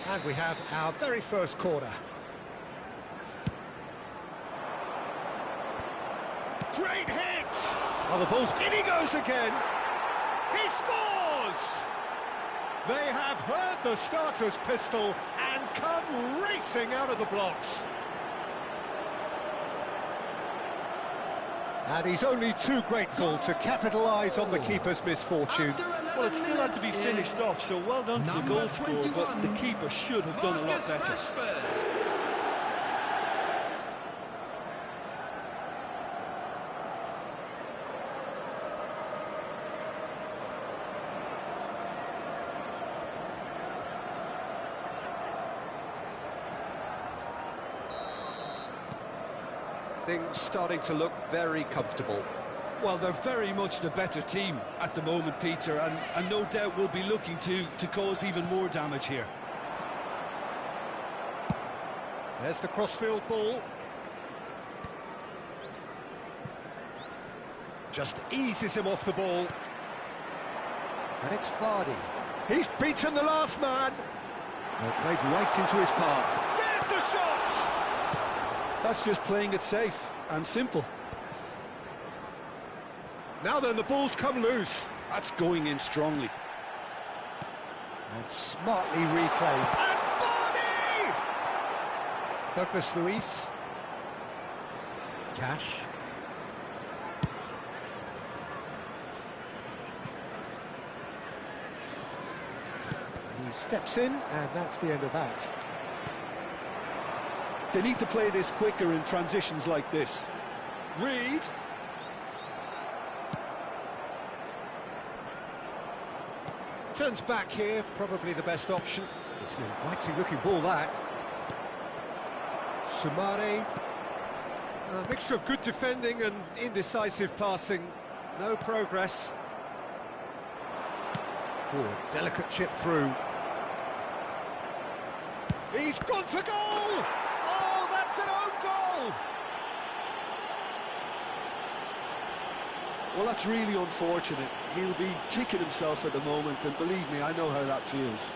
And we have our very first corner. Great hit! Oh, the ball's in, he goes again! He scores! They have heard the starter's pistol and come racing out of the blocks. And he's only too grateful to capitalise on the keeper's misfortune. Well, it still had to be finished off, so well done to the goal scorer, but the keeper should have done a lot better. Things starting to look very comfortable. Well, they're very much the better team at the moment, Peter, and no doubt will be looking to cause even more damage here. There's the crossfield ball. Just eases him off the ball. And it's Vardy. He's beaten the last man. Well, played right into his path. There's the shot! That's just playing it safe and simple. Now then, the ball's come loose. That's going in strongly. And smartly reclaimed. And Vardy! Douglas Luiz. Cash. He steps in, and that's the end of that. They need to play this quicker in transitions like this. Reed. Turns back here, probably the best option. It's an inviting looking ball, that. Sumare. A mixture of good defending and indecisive passing. No progress. Oh, delicate chip through. He's gone for goal! Oh, that's an own goal! Well, that's really unfortunate. He'll be kicking himself at the moment, and believe me, I know how that feels.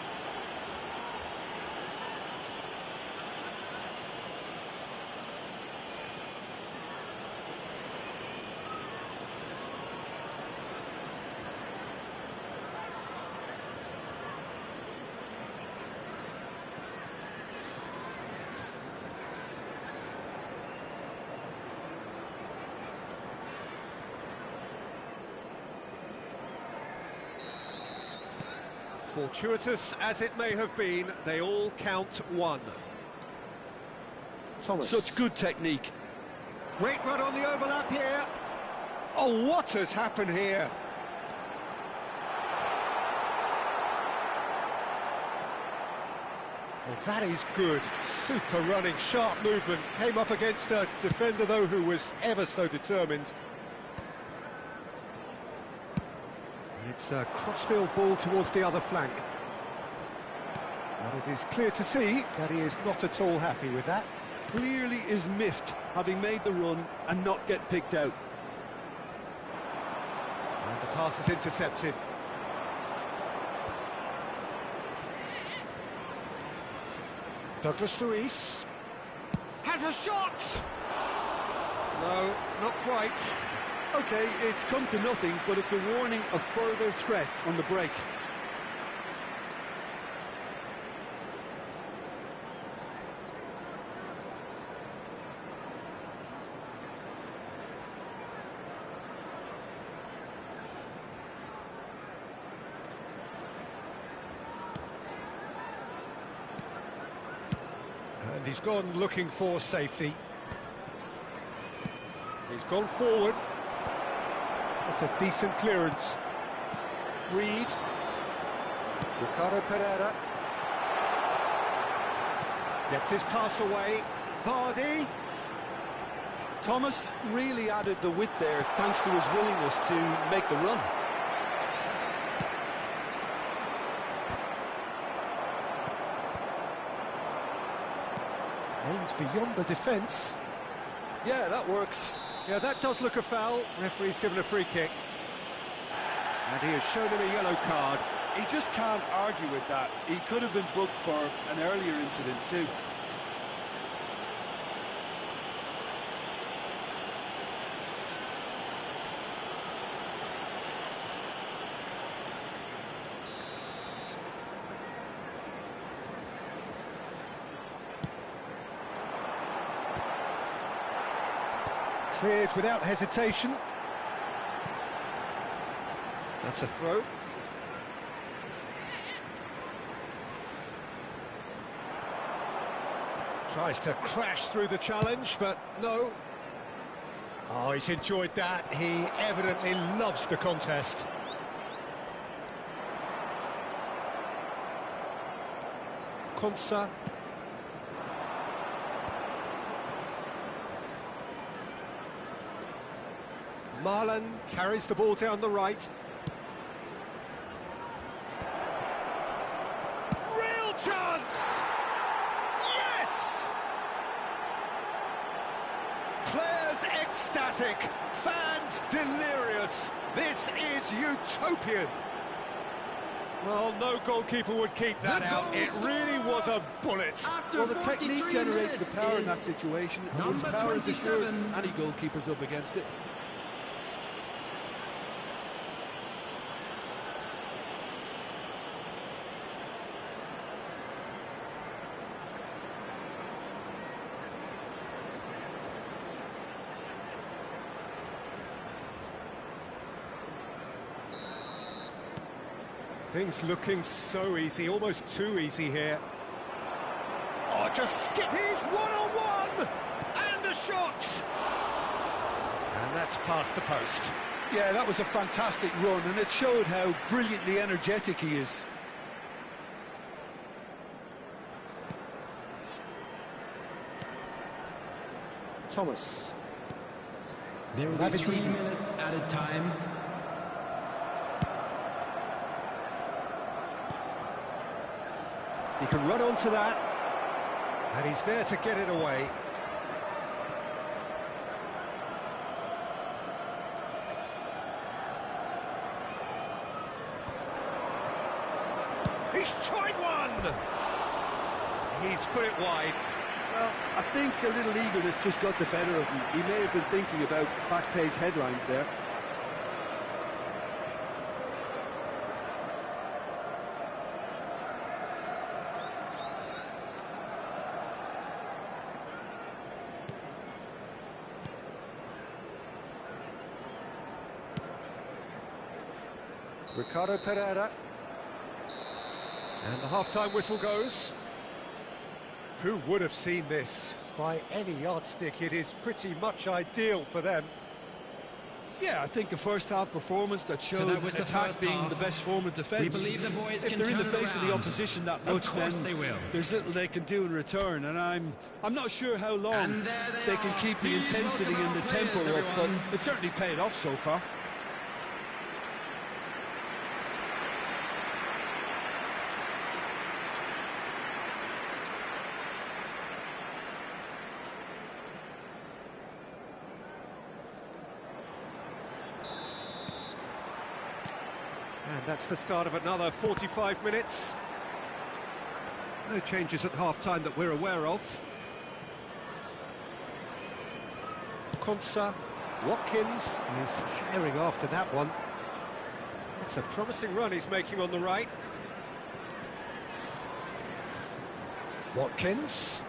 Fortuitous as it may have been, they all count one. Thomas. Such good technique. Great run on the overlap here. Oh, what has happened here? Well, that is good. Super running, sharp movement. Came up against a defender, though, who was ever so determined. It's a crossfield ball towards the other flank. And it is clear to see that he is not at all happy with that. Clearly is miffed, having made the run and not get picked out. And the pass is intercepted. Douglas Luiz has a shot! No, not quite. OK, it's come to nothing, but it's a warning of further threat on the break. And he's gone looking for safety. He's gone forward. That's a decent clearance. Reed. Ricardo Pereira. Gets his pass away. Vardy. Thomas really added the width there thanks to his willingness to make the run. Aims beyond the defence. Yeah, that works. Yeah, that does look a foul. Referee's given a free kick. And he has shown him a yellow card. He just can't argue with that. He could have been booked for an earlier incident too. Cleared without hesitation. That's a throw. Tries to crash through the challenge, but no. Oh, he's enjoyed that. He evidently loves the contest. Konsa. Marlon carries the ball down the right. Real chance! Yes! Players ecstatic, fans delirious. This is utopian. Well, no goalkeeper would keep that out. It really was a bullet. Well, the technique generates the power in that situation, and once power is assured, any goalkeeper's up against it. Things looking so easy, almost too easy here. Oh, just skip. He's one-on-one! And the shot! And that's past the post. Yeah, that was a fantastic run, and it showed how brilliantly energetic he is. Thomas. There will be 3 minutes added time. He can run onto that, and he's there to get it away. He's tried one! He's put it wide. Well, I think a little eagerness just got the better of him. He may have been thinking about back-page headlines there. Ricardo Pereira. And the half-time whistle goes. Who would have seen this? By any yardstick, it is pretty much ideal for them. Yeah, I think a first-half performance that showed attack being the best form of defence. If they're in the face of the opposition that much, then there's little they can do in return. And I'm not sure how long they can keep the intensity and the tempo up, but it's certainly paid off so far. And that's the start of another 45 minutes. No changes at half-time that we're aware of. Konsa, Watkins is herring after that one. It's a promising run he's making on the right. Watkins.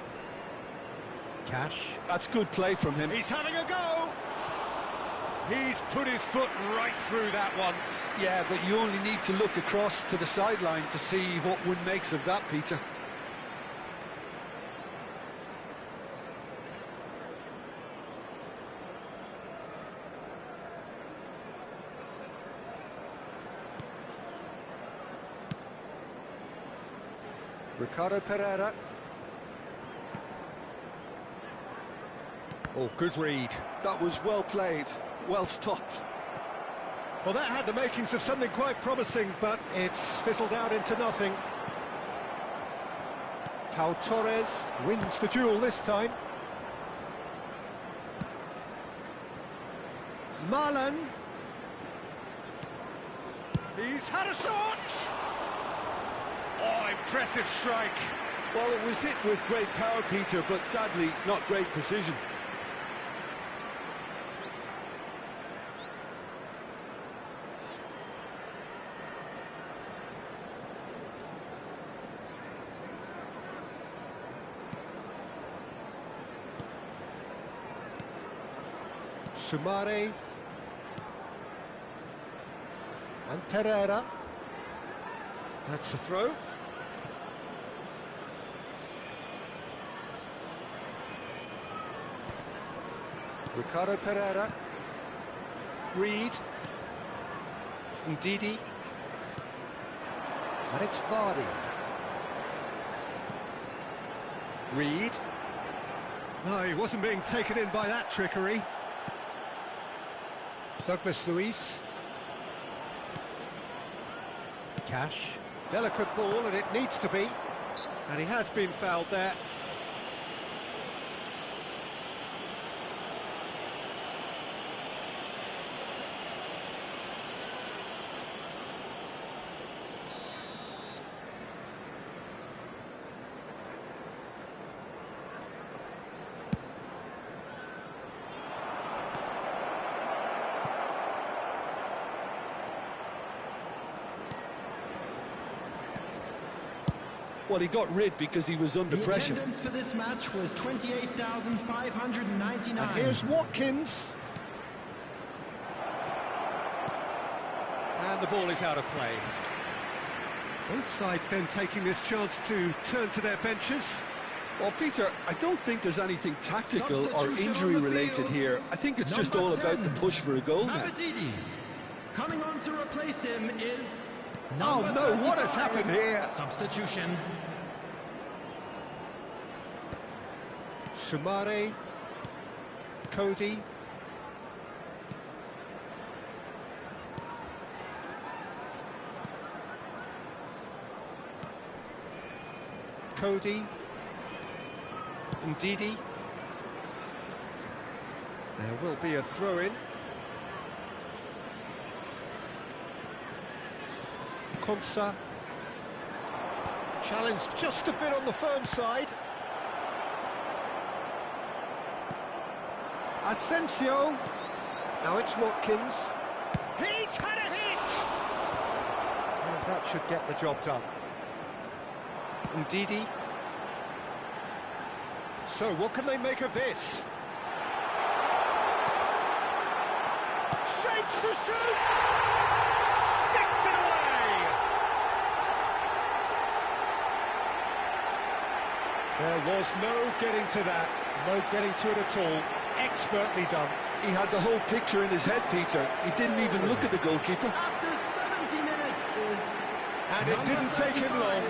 Cash. That's good play from him. He's having a go! He's put his foot right through that one. Yeah, but you only need to look across to the sideline to see what one makes of that, Peter. Ricardo Pereira. Oh, good read. That was well played, well stopped. Well, that had the makings of something quite promising, but it's fizzled out into nothing. Pau Torres wins the duel this time. Marlon. He's had a shot! Oh, impressive strike. Well, it was hit with great power, Peter, but sadly not great precision. Sumare and Pereira. That's the throw. Ricardo Pereira. Reed. Ndidi. And it's Vardy. Reed. No, he wasn't being taken in by that trickery. Douglas Luiz. Cash. Delicate ball, and it needs to be. And he has been fouled there. Well, he got rid because he was under pressure. The attendance for this match was 28,599. And here's Watkins. And the ball is out of play. Both sides then taking this chance to turn to their benches. Well, Peter, I don't think there's anything tactical or injury-related here. I think it's just all about the push for a goal now. Coming on to replace him is... Oh no, what has happened here? Substitution. Sumare. Cody. Cody. Ndidi. There will be a throw-in. Konsa. Challenge just a bit on the firm side. Asensio. Now it's Watkins. He's had a hit! And that should get the job done. Ndidi. So what can they make of this? Shapes to shoot! Sticks it away! There was no getting to that, no getting to it at all. Expertly done. He had the whole picture in his head, Peter. He didn't even look at the goalkeeper. After 70 minutes is... And it didn't take him long.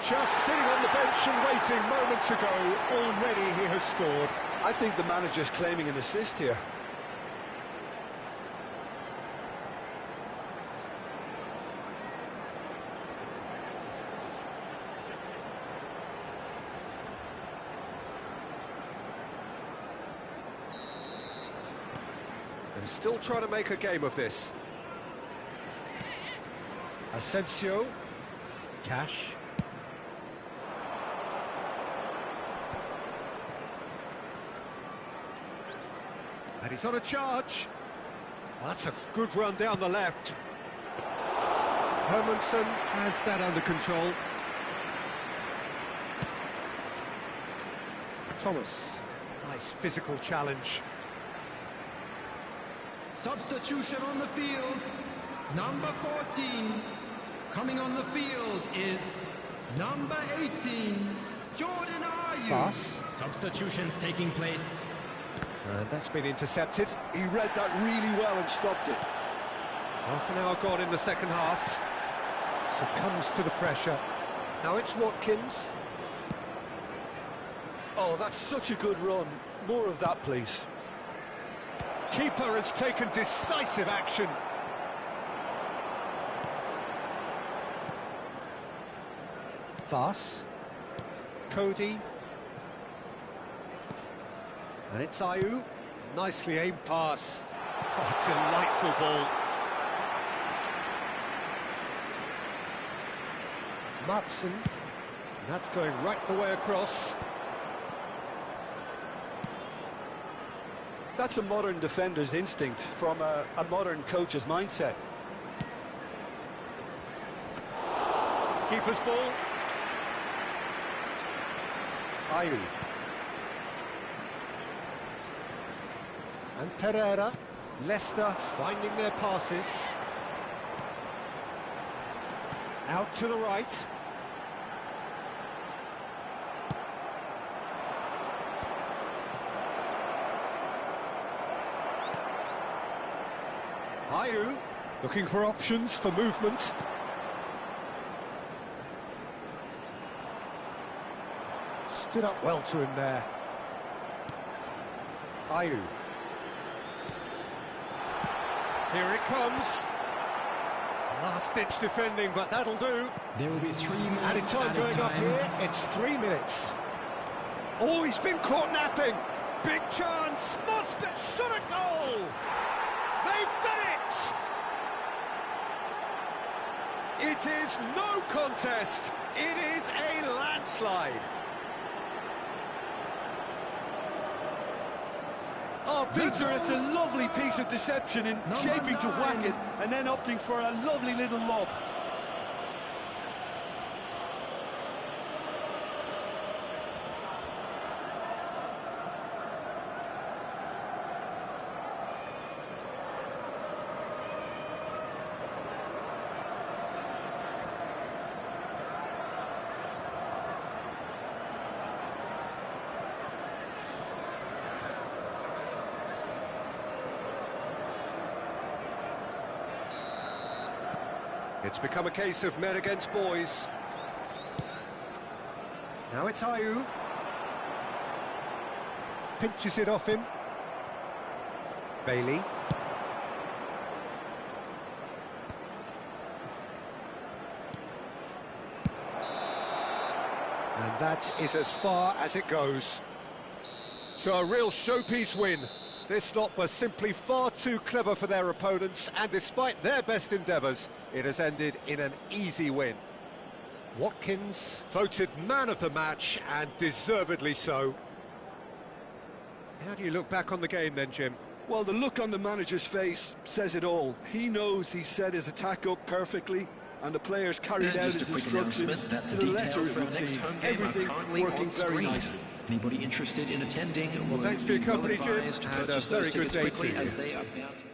Just sitting on the bench and waiting moments ago, already he has scored. I think the manager's claiming an assist here. They're still trying to make a game of this. Asensio. Cash. And he's on a charge. That's a good run down the left. Hermansen has that under control. Thomas. Nice physical challenge. Substitution on the field. Number 14. Coming on the field is number 18. Jordan Ayew. Pass. Substitutions taking place. And that's been intercepted. He read that really well and stopped it. Half an hour gone in the second half. Succumbs to the pressure. Now it's Watkins. Oh, that's such a good run. More of that, please. Keeper has taken decisive action. Vass. Cody. And it's Ayew. Nicely aimed pass. Oh, delightful ball. Matson. That's going right the way across. That's a modern defender's instinct from a modern coach's mindset. Keeper's ball. Ayew. And Pereira. Leicester finding their passes. Out to the right. Ayew looking for options for movement. Stood up well to him there. Ayew. Here it comes. Last-ditch defending, but that'll do. There will be 3 minutes Added time going up here. It's 3 minutes. Oh, he's been caught napping. Big chance. Must be. Shot a goal. They've done it! It is no contest. It is a landslide. Oh, Peter, it's a lovely piece of deception in shaping to whack it and then opting for a lovely little lob. It's become a case of men against boys. Now it's Ayew. Pinches it off him. Bailey. And that is as far as it goes. So a real showpiece win. This lot was simply far too clever for their opponents, and despite their best endeavours, it has ended in an easy win. Watkins voted man of the match, and deservedly so. How do you look back on the game then, Jim? Well, the look on the manager's face says it all. He knows he set his attack up perfectly, and the players carried out his instructions to the letter, it would seem. Everything working very nicely. Anybody interested in attending? Well, thanks for your company, Jim, and a very good day to you.